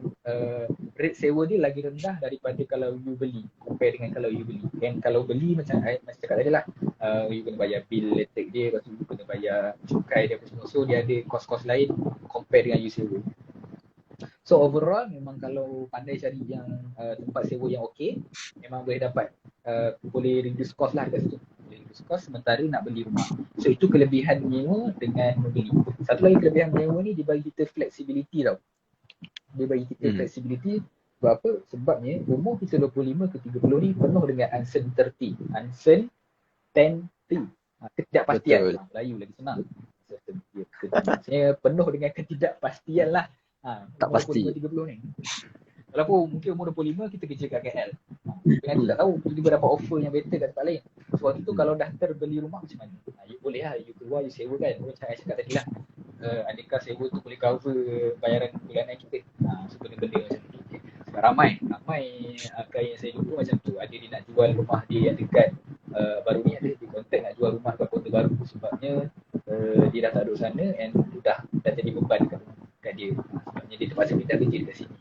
rate sewa dia lagi rendah daripada kalau you beli, compare dengan kalau you beli. Dan kalau beli macam cakap tadi lah, you kena bayar bil elektrik dia, lepas tu you kena bayar cukai dia apa semua. So dia ada kos-kos lain compare dengan you sewa. So overall memang kalau pandai cari yang tempat sewa yang okey, memang boleh dapat boleh reduce cost lah dekat situ. Boleh reduce cost sementara nak beli rumah. So itu kelebihan menyewa dengan membeli. Satu lagi kelebihan menyewa ni dia bagi kita flexibility tau. Dia bagi kita flexibility. Sebab apa? Sebabnya umur kita 25 ke 30 ni penuh dengan uncertainty. Ketidakpastian. Melayu lagi senang. Maksudnya penuh dengan ketidakpastian lah. Tak pasti. 30 ni. Walaupun mungkin umur 25 kita kerja kat KL. Nanti tak tahu, tiba-tiba dapat offer yang better kat tempat lain. So waktu tu kalau dah terbeli rumah macam mana? You boleh lah, you keluar, you sewa kan. Macam saya cakap tadi lah. Adakah sewa tu boleh cover bayaran bulanan kita? So benda-benda macam tu. Sebab ramai klien saya dulu macam tu. Ada dia nak jual rumah dia yang dekat baru ni ada dia kontak nak jual rumah kat Kota Baru. Sebabnya dia dah tak duduk sana and dah jadi beban kat dia. Sebabnya dia terpaksa pindah kerja dekat sini.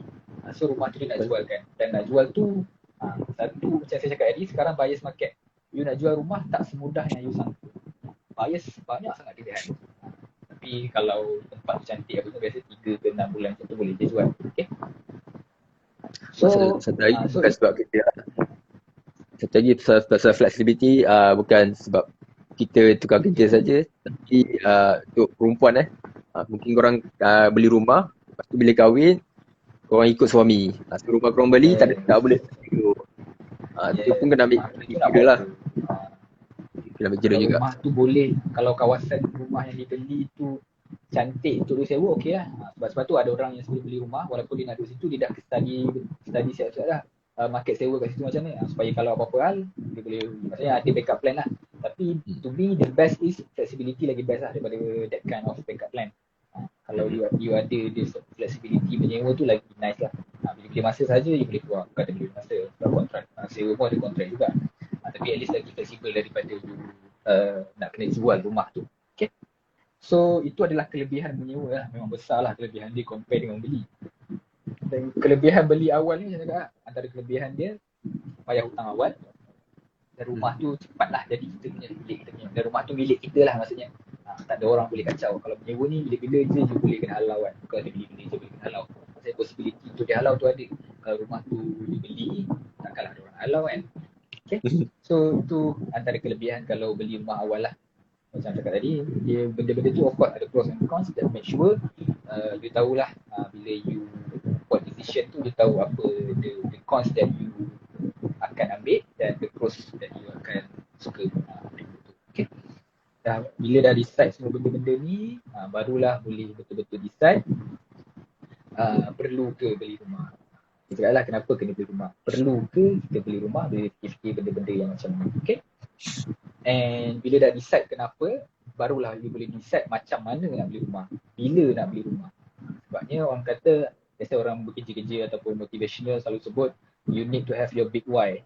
So rumah tu dia nak jualkan. Dan nak jual tu satu macam saya cakap tadi, sekarang buyer's market. You nak jual rumah tak semudah yang you sangka. Buyers banyak sangat pilihan. Tapi kalau tempat tu cantik apa tu biasa 3 ke 6 bulan macam tu boleh dia jual. Okay. So satu lagi bukan sebab kita satu lagi pasal flexibility bukan sebab kita tukar kerja saja, tapi untuk perempuan mungkin korang beli rumah, lepas tu bila kahwin korang ikut suami. So rumah korang beli tak boleh itu pun kena ambil kira lah. Kena ambil kira juga. Rumah tu boleh, kalau kawasan rumah yang dibeli tu cantik untuk disewa, okey lah. Sebab tu ada orang yang sebelum beli rumah, walaupun dia nak duduk situ, dia dah study siap-siap dah market sewa kat situ macam mana, supaya kalau apa-apa hal, dia boleh, maksudnya ada backup plan lah. Tapi to me, the best is flexibility lagi best lah daripada that kind of backup plan. Kalau you ada this flexibility menyewa tu lagi nice lah. Bila masa saja you boleh keluar, bukan bila masa, sebab kontrak sewa pun ada kontrak juga. Tapi at least lagi fleksibel daripada you nak kena jual rumah tu. Okay. So itu adalah kelebihan menyewa lah. Memang besar lah kelebihan dia compare dengan beli. Dan kelebihan beli awal ni saya cakap, antara kelebihan dia bayar hutang awal. Dan rumah tu cepatlah jadi kita punya, milik kita punya. Dan rumah tu milik kita lah maksudnya. Tak ada orang boleh kacau. Kalau menyewa ni bila-bila je you boleh kena halau kan. Bukan ada bila-bila je boleh kena halau. Maksudnya possibility untuk dihalau tu ada. Kalau rumah tu you beli, takkanlah ada orang halau kan. Okay. So itu antara kelebihan kalau beli rumah awal lah. Macam cakap tadi, dia benda-benda tu of course ada pros and cons. Just make sure you tahulah bila you buat decision tu, you tahu apa the cons that you akan ambil dan the pros that you akan suka. Okay. Bila dah decide semua benda-benda ni, barulah boleh betul-betul decide perlu ke beli rumah. Kita cakap lah kenapa kena beli rumah. Perlu ke kita beli rumah, boleh fikir benda-benda yang macam ni. Okay. And bila dah decide kenapa, barulah you boleh decide macam mana nak beli rumah, bila nak beli rumah. Sebabnya orang kata, biasa orang bekerja-kerja ataupun motivational selalu sebut, you need to have your big why.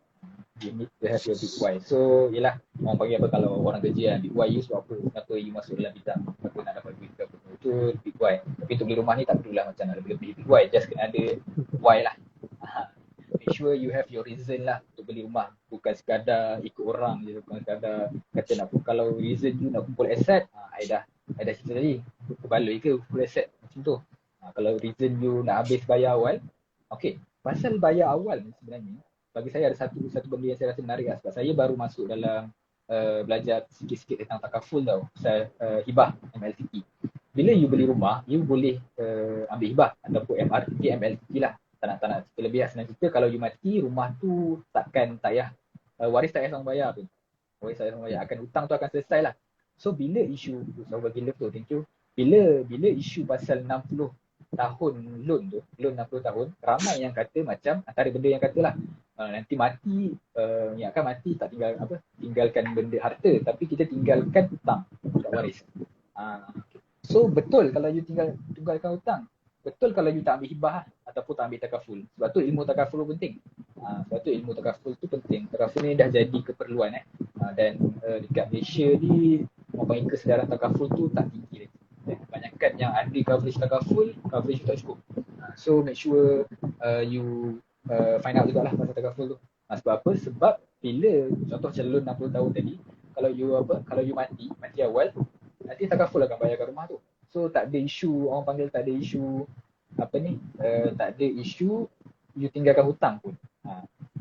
You need to have your big why. So yelah, orang panggil apa kalau orang kerja, big why you sebab apa, kenapa you masuk dalam bidang, kenapa nak dapat duit ke apa. Itu big why. Tapi untuk beli rumah ni tak perlulah macam nak lebih-lebih big why, just kena ada why lah. Make sure you have your reason lah untuk beli rumah. Bukan sekadar ikut orang je, bukan sekadar kata nak, kalau reason you nak kumpul aset, I dah cerita tadi, baloi ke kumpul aset macam tu. Kalau reason you nak habis bayar awal, okay, pasal bayar awal ni sebenarnya, bagi saya ada satu benda yang saya rasa menarik lah. Sebab saya baru masuk dalam belajar sikit-sikit tentang takaful tau, pasal hibah MLTT. Bila you beli rumah, you boleh ambil hibah ataupun MRTT, MLTT lah. Tak nak cerita lebih lah, senang cerita kalau you mati, rumah tu tak payah waris tak payah sama bayar pun. Waris tak payah sama bayar, akan hutang tu akan selesai lah. So bila isu, sahabat gila tu, thank you. Bila isu pasal 60 tahun loan tu, loan 60 tahun, ramai yang kata macam, antara benda yang kata lah, nanti mati, yang akan mati tak tinggalkan benda harta, tapi kita tinggalkan hutang tak waris. So betul kalau you tinggalkan hutang. Betul kalau you tak ambil hibah ataupun tak ambil takaful. Sebab tu ilmu takaful tu penting. Sebab tu ilmu takaful tu penting. Takaful ni dah jadi keperluan dan dekat Malaysia ni orang panggil kesedaran takaful tu tak tinggi lagi. Kebanyakan yang ada coverage takaful, coverage tu tak cukup. So make sure you find out jugalah pasal takaful tu. Sebab apa? Sebab bila contoh macam loan 60 tahun tadi, kalau you mati awal, nanti takaful akan bayarkan rumah tu. So tak ada isu, orang panggil tak ada isu tak ada isu you tinggalkan hutang pun.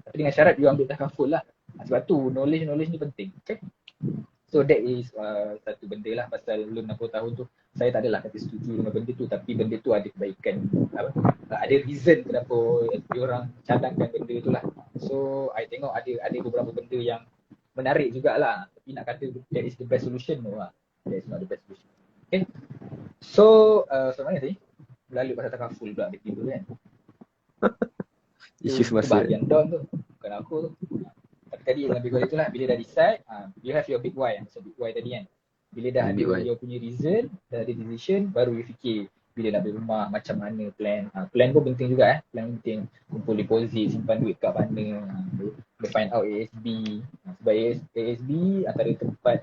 Tapi dengan syarat you ambil takaful lah. Sebab tu knowledge ni penting. Okay? So that is satu benda lah pasal loan 60 tahun tu. Saya tak adalah kata setuju dengan benda tu, tapi benda tu ada kebaikan, ada reason kenapa diorang cadangkan benda tu lah. So I tengok ada beberapa benda yang menarik jugalah. Tapi nak kata that is the best solution, no lah. That is not the best solution. Okay. So sebenarnya tadi lalu pasal takaful pula tiba kan. Isu semasa. Bahagian down tu, bukan aku tu. Tapi tadi lebih kurang itulah, bila dah decide, you have your big why. So big why tadi kan. Bila dah ada your punya reason, dah ada decision, baru you fikir bila nak beli rumah, macam mana plan. Plan pun penting juga plan penting. Kumpul deposit, simpan duit kat mana. Find out ASB. Sebab ASB antara tempat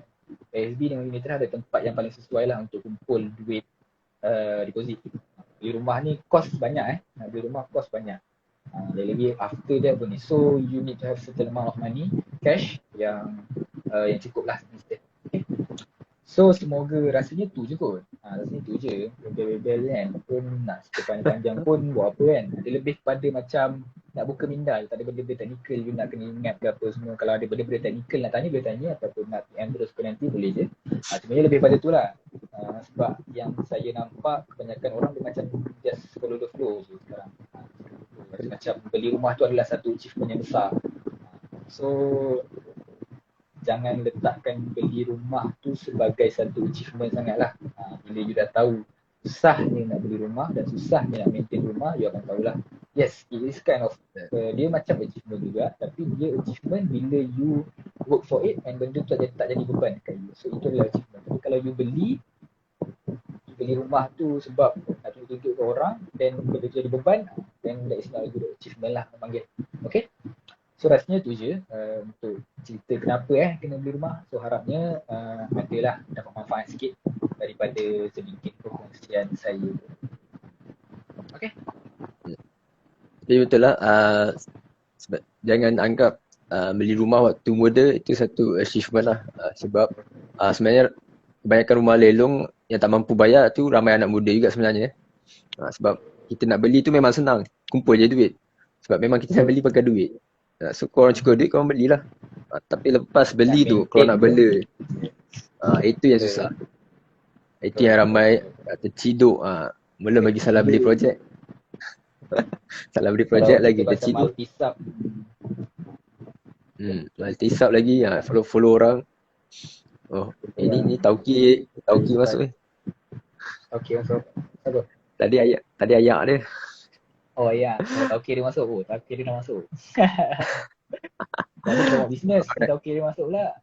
ASB dengan Unitra ada tempat yang paling sesuai lah untuk kumpul duit deposit. Beli rumah ni cost banyak beli rumah cost banyak. Lagi after that pun ni. So you need to have certain amount of money, cash yang cukup lah. Okay. So semoga rasanya tu je kot. Rasanya tu je. Bebel-bebel kan pun nak cerita panjang pun buat apa kan. Ada lebih kepada macam nak buka minda. Tak ada benda-benda teknikal you nak kena ingat ke apa semua. Kalau ada benda-benda teknikal nak tanya boleh tanya, ataupun nak PM terus ke nanti boleh je. Sebenarnya lebih pada tu lah. Sebab yang saya nampak kebanyakan orang dia macam just follow the flow je sekarang. Macam beli rumah tu adalah satu achievement yang besar. So jangan letakkan beli rumah tu sebagai satu achievement sangat lah. Bila you dah tahu susahnya nak beli rumah dan susahnya nak maintain rumah, you akan tahulah. Yes, it is kind of dia macam achievement juga, tapi dia achievement bila you work for it and benda tu tak jadi beban dekat you. So itu adalah achievement. Tapi kalau you beli rumah tu sebab nak tunjuk ke orang, then benda tu jadi beban, then that is not a good achievement lah memanggil. Okay? So rasanya tu je untuk cerita kenapa kena beli rumah. So harapnya adalah dapat manfaat sikit daripada sedikit perkongsian saya. Okay? Jadi betul lah, jangan anggap beli rumah waktu muda itu satu achievement lah. Sebab sebenarnya kebanyakan rumah lelong yang tak mampu bayar tu ramai anak muda juga sebenarnya. Sebab kita nak beli tu memang senang, kumpul je duit. Sebab memang kita nak beli pakai duit. So korang cukup duit, korang belilah. Tapi lepas beli tu, kalau nak bela, itu yang susah. Itu yang ramai terciduk. Mula bagi salah beli projek. Salah beli projek lagi terciduk. Multi-sub lagi, follow orang. Oh, ini Tauki masuk ni. Tauki masuk. Apa? Tadi ayak dia. Oh ya, Tauki dia masuk. Oh, Tauki dia dah masuk. Tadi promote bisnes, Tauki dia masuk pula.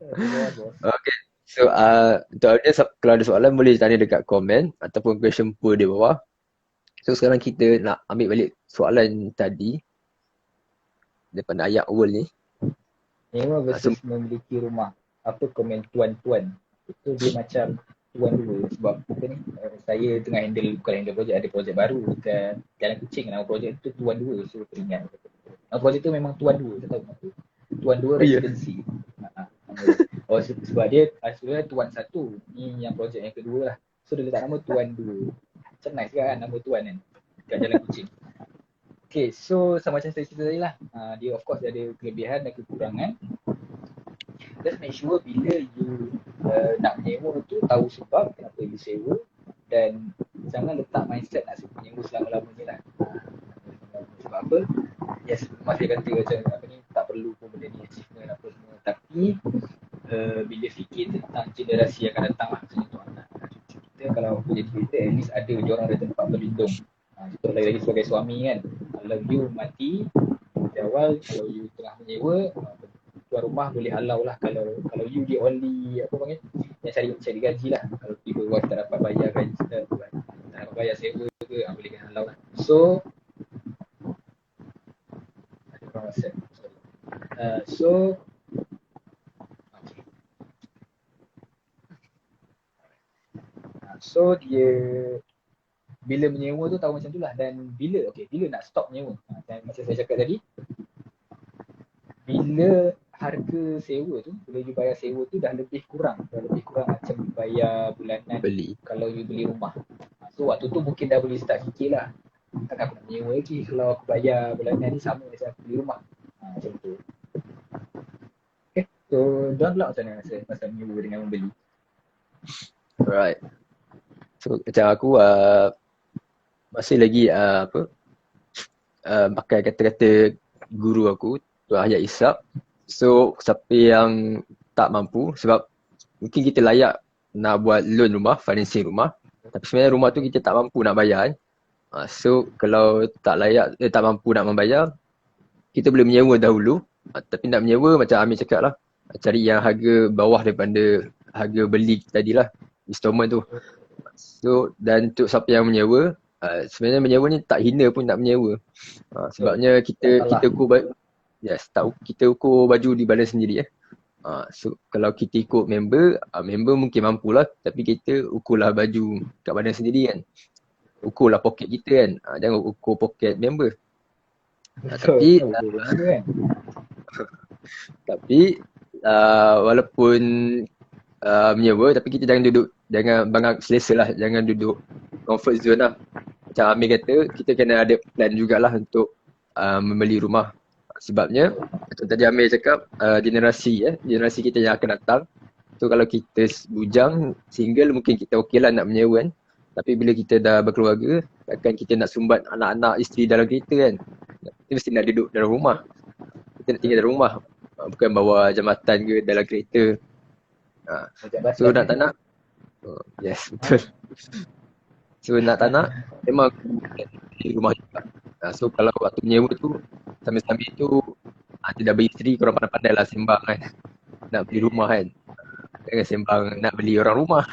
Okay. So, untuk audience, kalau ada soalan boleh tanya dekat komen ataupun question pool di bawah. So, sekarang kita nak ambil balik soalan tadi daripada ayak awal ni. Nyewa versus memiliki rumah. Apa komen tuan-tuan? Itu dia macam tuan dua. Sebab apa ni, saya tengah bukan handle projek, ada projek baru dekat Jalan Kuching. Nama projek tu tuan dua. So teringat. Nama projek tu memang tuan dua. Tak tahu kenapa. Tuan dua residency. Oh, sebab dia sebenarnya tuan satu. Ni yang projek yang kedua lah. So dia letak nama tuan dua. Macam nice kan nama tuan kan dekat Jalan Kuching. Okay, so sama macam saya cerita tadi lah. Dia of course dia ada kelebihan dan kekurangan. Just make sure bila you nak menyewa tu tahu sebab kenapa you sewa, dan jangan letak mindset nak menyewa selama-lamanya lah. Sebab apa? Yes, masih kata macam apa ni, tak perlu pun benda ni achievement apa semua. Tapi bila fikir tentang generasi yang akan datang lah, macam tu anak cucu kita, kalau jadi kita at least ada diorang ada tempat berlindung. Contoh lagi sebagai suami kan, kalau you mati dari awal, kalau you tengah menyewa, tuan rumah boleh halau lah. Kalau you the only apa panggil yang cari gaji lah, kalau tiba wife tak dapat bayar gaji, tak dapat bayar sewa ke, boleh kena halau lah. So ada orang WhatsApp, sorry. So dia bila menyewa tu tahu macam tu lah. Dan bila nak stop menyewa, macam saya cakap tadi, bila harga sewa tu, bila you bayar sewa tu dah lebih kurang macam bayar bulanan kalau you beli rumah. So waktu tu mungkin dah boleh start fikir lah, tak aku nak menyewa lagi kalau aku bayar bulanan ni sama macam aku beli rumah. Macam tu. Okay, so Don pula macam mana rasa pasal menyewa dengan membeli? Alright. So macam aku masih lagi pakai kata-kata guru aku, Tuan Hayat Ishak. So siapa yang tak mampu, sebab mungkin kita layak nak buat loan rumah, financing rumah, tapi sebenarnya rumah tu kita tak mampu nak bayar. So kalau tak mampu nak membayar, kita boleh menyewa dahulu. Tapi nak menyewa macam Amir cakap lah, cari yang harga bawah daripada harga beli tadi lah, installment tu. So dan untuk siapa yang menyewa, sebenarnya menyewa ni tak hina pun nak menyewa. Sebabnya kita ukur baju di badan sendiri. So kalau kita ikut member mungkin mampulah, tapi kita ukurlah baju kat badan sendiri kan. Ukurlah poket kita kan. Jangan ukur poket member. Tapi walaupun menyewa, tapi kita jangan bangang selesa lah, jangan duduk comfort zone lah. Macam Amir kata, kita kena ada plan jugalah untuk membeli rumah. Sebabnya macam tadi Amir cakap, generasi kita yang akan datang. So kalau kita bujang, single, mungkin kita okey lah nak menyewa kan. Tapi bila kita dah berkeluarga, takkan kita nak sumbat anak-anak, isteri dalam kereta kan. Kita mesti nak duduk dalam rumah. Kita nak tinggal dalam rumah. Bukan bawa jambatan ke dalam kereta. So nak tak nak, yes betul. So nak tak nak, memang di rumah juga. So kalau waktu menyewa tu, sambil-sambil tu tidak beristeri, korang pandai-pandai lah sembang kan. Nak beli rumah kan. Jangan sembang nak beli orang rumah.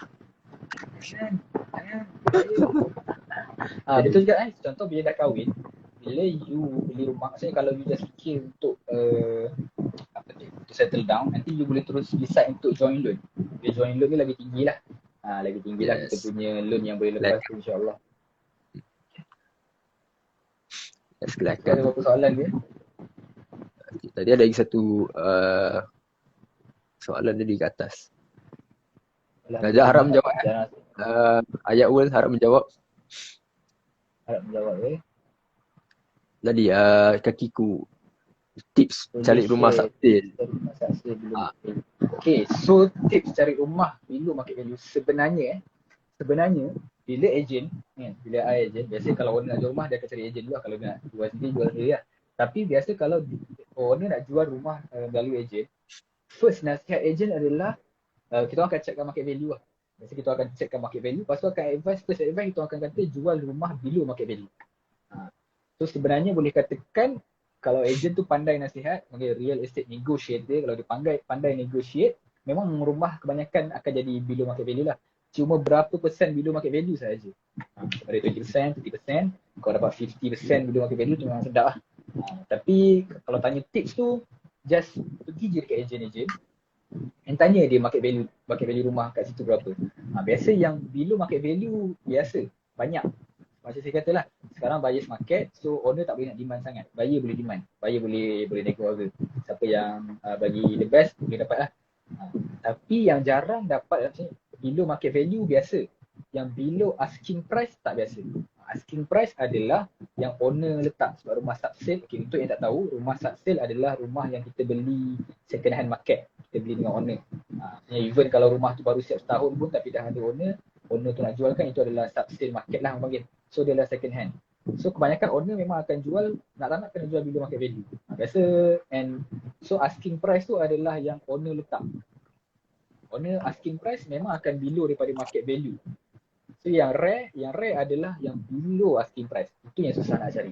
Betul juga kan. Contoh bila dah kahwin, bila you beli rumah, maksudnya kalau you just fikir untuk to settle down, nanti you boleh terus decide untuk joint loan. Bila joint loan ni lagi tinggi lah. Lagi tinggi lah kita punya loan yang boleh lepas tu, insyaAllah. Silakan. Ada berapa soalan dia? Tadi ada lagi satu soalan tadi ke atas. Najak harap menjawab. Ayat Ul harap menjawab. Harap menjawab Tadi kakiku tips cari rumah subsale. Okay, so tips cari rumah bila market value sebenarnya bila ejen kan, bila ejen, biasa kalau owner nak jual rumah dia akan cari ejen dulu lah. Kalau dia nak jual sendiri lah. Tapi biasa kalau owner nak jual rumah melalui ejen, first nasihat ejen adalah kita akan checkkan market value lah. Biasa kita akan checkkan market value, lepas tu akan first advice kita akan kata jual rumah below market value. So sebenarnya boleh katakan kalau ejen tu pandai nasihat, real estate negotiator, kalau dia pandai negotiate, memang rumah kebanyakan akan jadi below market value lah. Cuma berapa persen below market value sahaja. Pada 20%, 30%, kalau dapat 50% below market value tu memang sedap lah. Tapi kalau tanya tips tu, just pergi je dekat ejen-ejen and tanya dia market value rumah kat situ berapa. Biasa yang below market value biasa, banyak. Macam saya kata lah, sekarang buyer's market, so owner tak boleh nak demand sangat. Buyer boleh demand, buyer boleh nego harga. Siapa yang bagi the best boleh dapat lah. Tapi yang jarang dapat macam below market value biasa. Yang below asking price tak biasa. Asking price adalah yang owner letak. Sebab rumah subsale, okay, untuk yang tak tahu, rumah subsale adalah rumah yang kita beli second hand market. Kita beli dengan owner. Even kalau rumah tu baru siap setahun pun tapi dah ada owner tu nak jual kan, itu adalah subsale market lah orang panggil. So dia adalah second hand. So kebanyakan owner memang akan jual, nak tak nak kena jual below market value. Biasa, and so asking price tu adalah yang owner letak. Owner asking price memang akan below daripada market value. So yang rare adalah yang below asking price. Itu yang susah nak cari.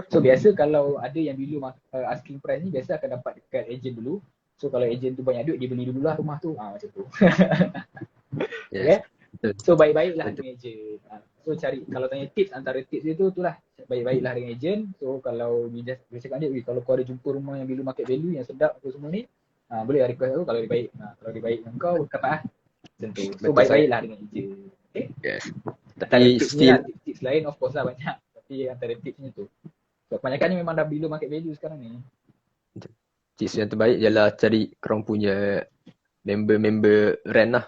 So biasa kalau ada yang below asking price ni, biasa akan dapat dekat ejen dulu. So kalau ejen tu banyak duit, dia beli dululah rumah tu. Macam tu. Yes. Okay? So baik-baiklah dengan ejen. So cari, kalau tanya tips, antara tips dia tu itulah, baik-baiklah dengan ejen. So kalau dia cakap dia, kalau kau ada jumpa rumah yang below market value yang sedap apa semua ni, boleh request aku kalau dia baik. Kalau dia baik dengan kau, dapat lah. Macam tu. So baik-baiklah dengan ejen. Okay? Yes. Tapi tips lain of course lah banyak. Tapi antara tipsnya tu. So kebanyakan ni memang dah below market value sekarang ni. Tips yang terbaik ialah cari korang punya member rent lah.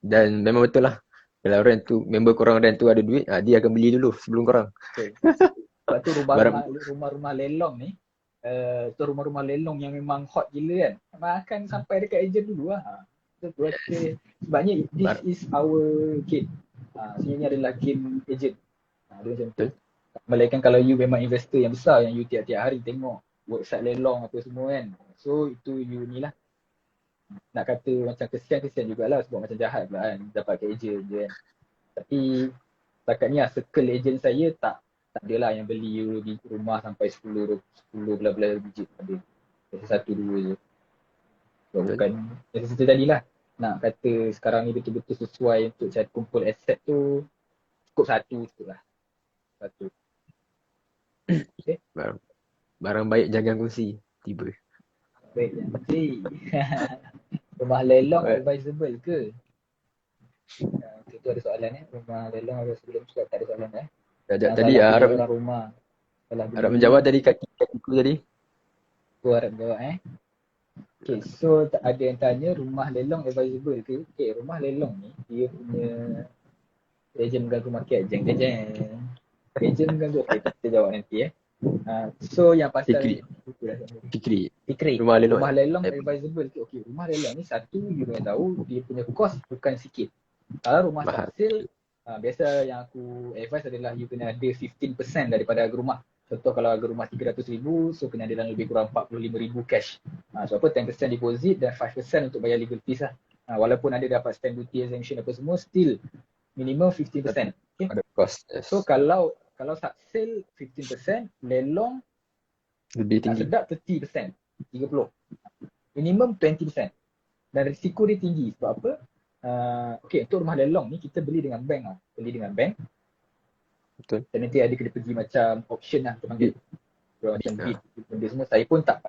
Dan memang betul lah. Kalau rent tu, member korang rent tu ada duit, dia akan beli dulu sebelum korang. Okay. Sebab tu rumah-rumah lelong ni, tu rumah-rumah lelong yang memang hot gila kan, akan sampai dekat ejen dulu lah. Sebabnya this is our game. Sini adalah game ejen. Dia macam tu. Melainkan kalau you memang investor yang besar, yang you tiap-tiap hari tengok website lelong apa semua kan. So itu you ni lah. Nak kata macam kesian jugalah sebab macam jahat pula kan dapat ke ejen je kan. Tapi setakat ni lah circle ejen saya tak adalah yang beli rumah sampai 10 belah-belah biji ada. Biasa 1-2 je. Sebab bukan yang cerita tadi lah. Nak kata sekarang ni betul-betul sesuai untuk cari kumpul aset tu, cukup satu lah. Satu. Okay. Barang baik jangan kongsi. Tiba. Baik, yang penting. Rumah lelong advisable ke? Itu ada soalan Rumah lelong ada sebelum sebab tak ada soalan Tadi harap rumah. Harap menjawab tadi kakiku tadi. Aku harap menjawab Okay, so ada yang tanya rumah lelong advisable ke? Okay, rumah lelong ni dia punya ejen mengganggu market. Jeng. Ejen mengganggu. Okay, kita jawab nanti So yang pasal Fikri. Rumah lelong advisable ke? Okay, rumah lelong ni satu you kena tahu dia punya cost bukan sikit. Kalau rumah subsale, biasa yang aku advise adalah you kena ada 15% daripada harga rumah. Contoh kalau harga rumah 300,000, so kena ada dalam lebih kurang 45,000 cash. So apa 10% deposit dan 5% untuk bayar legal fees lah. Walaupun ada dapat stamp duty exemption apa semua, still minimum 15%. Okay? Ada cost. Yes. So kalau tak sale 15%, lelong Lebih nak tinggi. sedap 30%, 30. Minimum 20%. Dan risiko dia tinggi sebab apa? Okay, untuk rumah lelong ni kita beli dengan bank lah. Beli dengan bank. Betul. Dan nanti ada kena pergi macam option lah kita panggil. Macam bid, benda semua. Saya pun tak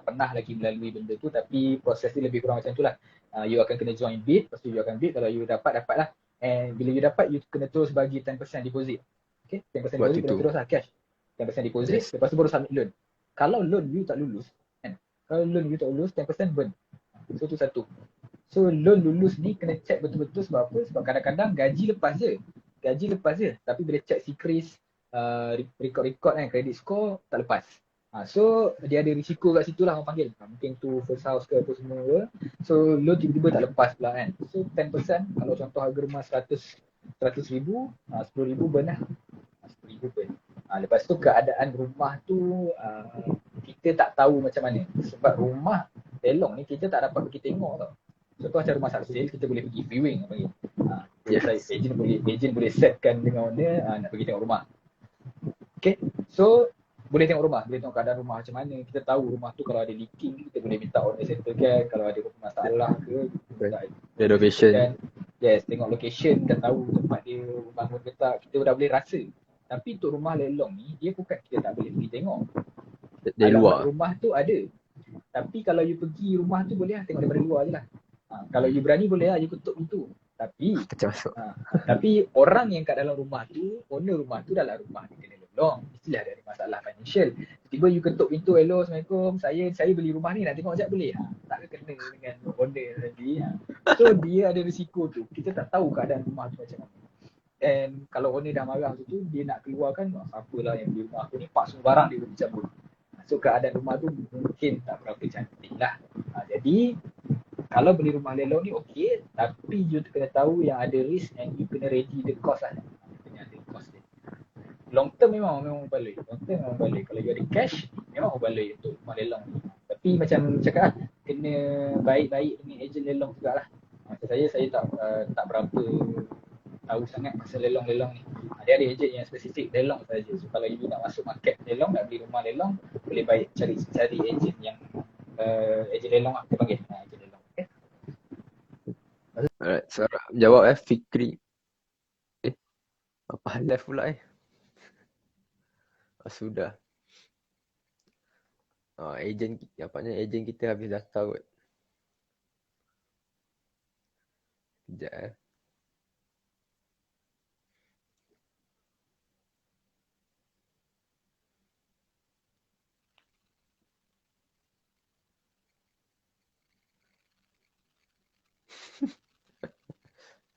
pernah lagi melalui benda tu, tapi proses dia lebih kurang macam tu lah. You akan kena join bid, lepas tu you akan bid. Kalau you dapat lah. And bila you dapat, you kena terus bagi 10% deposit. Okay, 10% deposit kena terus lah cash. 10% deposit, yes. Lepas tu baru submit loan. Kalau loan you tak lulus, kan? Kalau loan you tak lulus, 10% burn. So tu satu. So loan lulus ni kena check betul-betul sebab apa? Sebab kadang-kadang gaji lepas je. Tapi bila check secret, record kan, credit score tak lepas. So dia ada risiko kat situ lah orang panggil. Mungkin tu first house ke apa semua ke. So loan tiba-tiba tak lepas pula kan. So 10% kalau contoh harga rumah 100,000, 10,000 burn lah. 10,000 burn. Lepas tu keadaan rumah tu kita tak tahu macam mana. Sebab rumah lelong ni kita tak dapat pergi tengok tau. Contoh macam rumah sale, kita boleh pergi viewing apa panggil. Yes. Agent boleh setkan dengan owner nak pergi tengok rumah. Okay, so boleh tengok rumah, boleh tengok keadaan rumah macam mana. Kita tahu rumah tu kalau ada leaking, kita boleh minta owner settlekan. Kalau ada masalah ke, renovation. Yes, tengok location, kita tahu tempat dia bangun ke tak, kita dah boleh rasa. Tapi untuk rumah lelong ni, dia bukan kita tak boleh pergi tengok. Dari luar. Rumah tu ada. Tapi kalau you pergi rumah tu boleh lah, tengok daripada luar je lah. Kalau you berani boleh lah, you ketuk pintu. Tapi orang yang kat dalam rumah tu, owner rumah tu dalam rumah dia kena lelong. Mestilah ada masalah financial. Tiba you ketuk pintu, hello, Assalamualaikum, saya beli rumah ni, nak tengok sekejap boleh? Tak kena dengan owner tadi. So dia ada risiko tu. Kita tak tahu keadaan rumah tu macam mana. And kalau owner dah marah tu, dia nak keluarkan, siapalah yang beli rumah aku ni, pak semua barang dia boleh cabut. So keadaan rumah tu mungkin tak berapa cantik lah. Jadi kalau beli rumah lelong ni okey, tapi you kena tahu yang ada risk and you kena ready the cost lah. Kena ada cost dia. Long term memang baloi. Kalau you ada cash, memang baloi untuk rumah lelong ni. Tapi macam cakap lah, kena baik-baik dengan ejen lelong jugalah. Macam saya tak berapa tahu sangat pasal lelong-lelong ni. Dia ada ejen yang spesifik lelong saja. So kalau you nak masuk market lelong, nak beli rumah lelong, boleh baik cari ejen yang ejen lelong lah, kita panggil. Ejen lelong. Okay? Alright, so jawab Fikri. Apa live pula sudah. Ejen kita habis data kot. Sekejap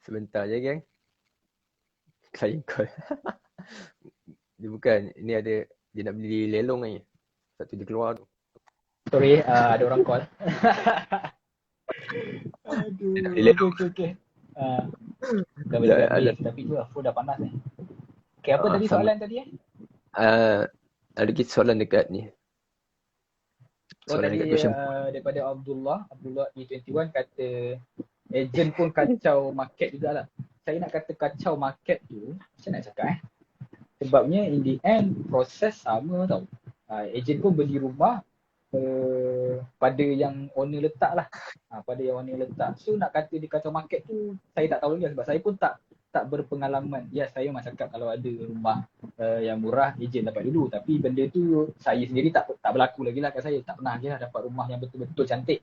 Sebentar je geng. Client call. Dia bukan, ini dia nak beli lelong ni. Satu dia keluar tu. Sorry, ada orang call. Aduh, okay. Bukan beli tapi tu phone dah panas ni. Okay, apa tadi soalan tadi ada lagi soalan dekat ni. Soalan dekat daripada Abdullah E21 kata ejen pun kacau market jugalah. Saya nak kata kacau market tu, macam nak cakap sebabnya in the end proses sama tau. Ejen pun beli rumah pada yang owner letak lah. Pada yang owner letak. So nak kata dia kacau market tu, saya tak tahu lagi sebab saya pun tak berpengalaman. Ya, saya memang cakap kalau ada rumah yang murah, ejen dapat dulu. Tapi benda tu saya sendiri tak berlaku lagi lah kat saya. Tak pernah lagi lah dapat rumah yang betul-betul cantik.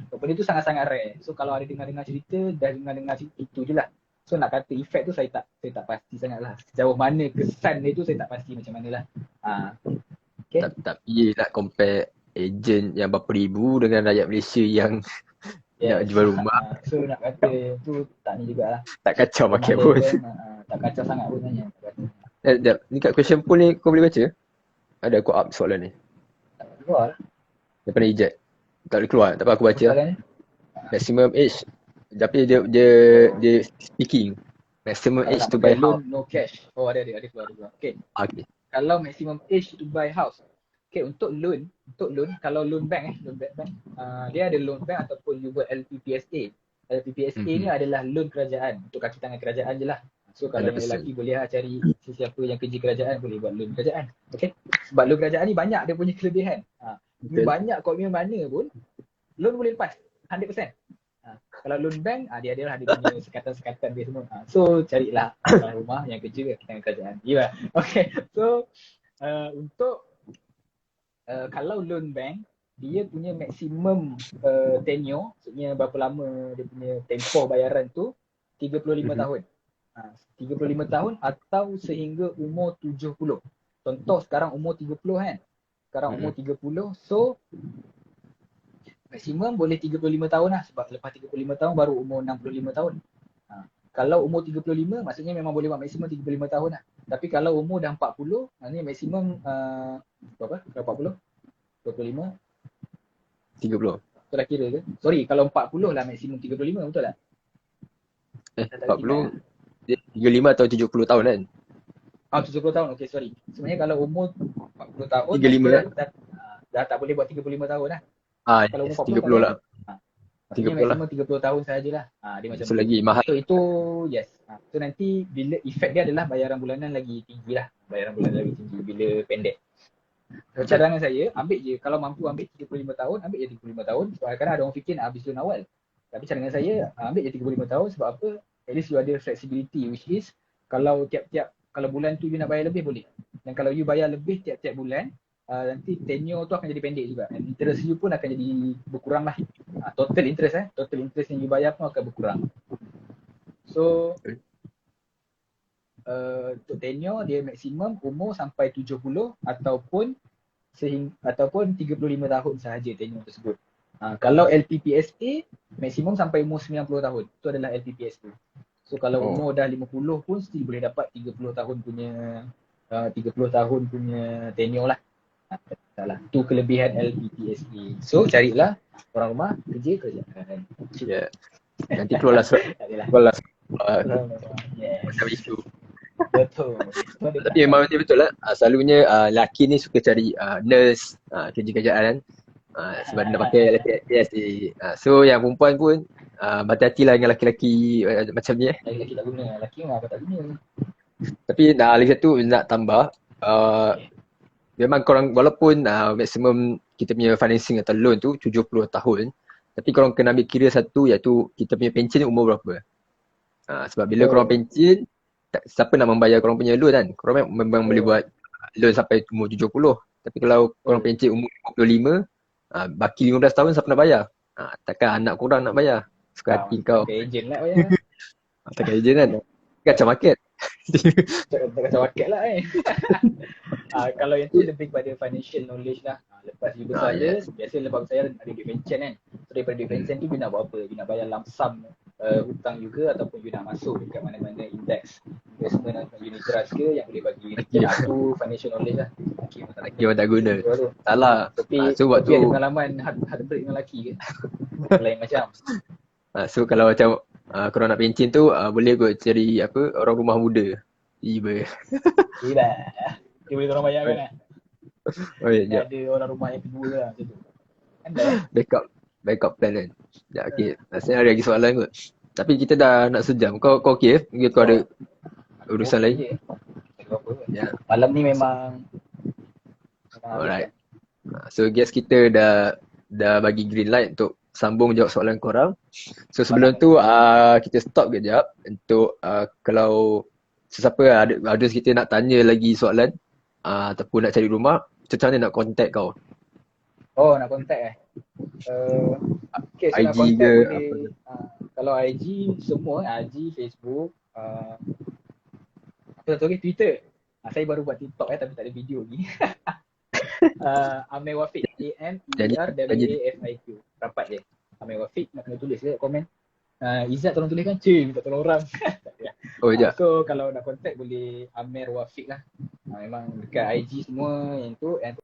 Benda tu sangat-sangat rare. So kalau ada dengar-dengar cerita, dah dengar itu je lah. So nak kata efek tu saya tak pasti sangat lah. Sejauh mana kesan dia tu saya tak pasti macam mana lah. Okay. Tapi nak compare ejen yang berapa ribu dengan rakyat Malaysia yang nak jual rumah. So nak kata tu tak ni jugalah. Tak kacau market pun. Tak kacau sangat pun sebenarnya. Ni kat question pool ni kau boleh baca? Ada aku up soalan ni. Tak keluar lah. Daripada eject. Tak boleh keluar. Tak apa aku baca. Maximum age. Tapi dia speaking. Maximum age to buy house. No cash. Oh ada keluar. Okay. kalau maximum age to buy house. Okay, untuk loan kalau loan bank dia ada loan bank ataupun you buat LPPSA. LPPSA ni adalah loan kerajaan, untuk kaki tangan kerajaan je lah. So kalau yang 100%. lelaki boleh cari sesiapa yang kerja kerajaan boleh buat loan kerajaan. Okay, sebab loan kerajaan ni banyak dia punya kelebihan. Betul. Banyak komitmen mana pun loan boleh lepas 100%. Kalau loan bank dia adalah dia punya sekatan-sekatan dia semua. So carilah orang rumah yang kerja kat tangan kerajaan. Ya. Okay. So untuk kalau loan bank dia punya maksimum tenure, maksudnya berapa lama dia punya tempoh bayaran tu 35 tahun. 35 tahun atau sehingga umur 70. Contoh sekarang umur 30 kan. Sekarang umur 30, so maksimum boleh 35 tahun lah, sebab lepas 35 tahun baru umur 65 tahun. Kalau umur 35 maksudnya memang boleh buat maksimum 35 tahun lah. Tapi kalau umur dah 40, maknanya maksimum berapa? Kalau 40? 25? 30. Betul dah kira ke? Sorry, kalau 40 lah maksimum 35, betul tak? 40, 35 atau 70 tahun kan? 70 tahun, okay sorry. Sebenarnya kalau umur 40 tahun 35 lah. Dah tak boleh buat 35 tahun lah. Kalau umur 40 30 lah. Maksudnya 30 lah. maksimum 30 tahun sahajalah. Dia macam So lagi mahal. So itu yes. So nanti bila efek dia adalah bayaran bulanan lagi tinggi lah. Bayaran bulanan lagi tinggi bila pendek. So cadangan saya, ambil je. Kalau mampu ambil 35 tahun, ambil je 35 tahun. Sebab kadang ada orang fikir nak habis loan awal. Tapi cadangan saya, ambil je 35 tahun. Sebab apa? At least you ada flexibility, which is kalau kalau bulan tu you nak bayar lebih boleh. Dan kalau you bayar lebih tiap-tiap bulan, nanti tenure tu akan jadi pendek juga. And interest you pun akan jadi berkurang lah. Total interest yang you bayar pun akan berkurang. So untuk tenure dia maksimum umur sampai 70 ataupun 35 tahun sahaja tenure tersebut. Kalau LPPSA maksimum sampai umur 90 tahun. Itu adalah LPPSA. So kalau umur dah 50 pun still boleh dapat 30 tahun punya tenure lah. Salah. Itu kelebihan LPPSA. So carilah orang rumah kerja kerjaan. Ya. Nanti keluarlah macam isu. Betul. Tapi memang betul lah. Selalunya lelaki ni suka cari nurse, kerja-kerjaan kan. Sebab dia nak pakai LPPSA. So yang perempuan pun berhati-hatilah dengan lelaki-lelaki macam ni. Lelaki tak guna. Lelaki memang apa tak guna. Tapi lagi satu nak tambah, memang korang walaupun maksimum kita punya financing atau loan tu 70 tahun, tapi korang kena ambil kira satu, iaitu kita punya pencen umur berapa. Sebab bila korang pencen, siapa nak membayar korang punya loan kan. Korang memang boleh buat loan sampai umur 70. Tapi kalau korang pencen umur 55, baki 15 tahun siapa nak bayar? Takkan anak korang nak bayar. Suka hati kau. Takkan ejen lah bayar. Takkan ejen kan. Kacau market. Kacau market lah kalau yang tu lebih kepada financial knowledge lah. Lepas you bersaya, biasa lepas bersaya ada duit pension kan. So daripada duit pension tu you nak buat apa? You nak bayar lump sum hutang juga, ataupun you nak masuk dekat mana-mana index investment unit trust ke yang boleh bagi unit. Tu financial knowledge lah. Lelaki orang tak guna. Salah. Tapi So waktu ada pengalaman heartbreak dengan lelaki ke? Lain macam. So kalau macam korang nak pencen tu boleh kot cari orang rumah muda. Iba. Gila. Dia boleh korang bayar kan lah. Ada orang rumah yang kedua lah macam tu. Kan dah. Backup plan kan. Ya, okay. Rasanya ada lagi soalan kot. Tapi kita dah nak sejam. Kau okay? Mungkin kau ada urusan lain? Ya. Malam ni memang alright. So guys, kita dah bagi green light untuk sambung jawab soalan korang. So sebelum tu kita stop kejap untuk kalau sesiapa ada audience kita nak tanya lagi soalan ataupun nak cari rumah, macam mana nak contact kau? Nak contact okay, so IG nak contact ke boleh, kalau IG semua, IG, Facebook, apa satu lagi, Twitter. Saya baru buat TikTok tapi tak ada video lagi. Amir Wafiq, AMERWAFIQ. Rapat je. Amir Wafiq, nak kena tulis je komen. Izzat tolong tuliskan, minta tolong orang. So kalau nak contact boleh Amir Wafiq lah. Memang dekat IG semua yang tu.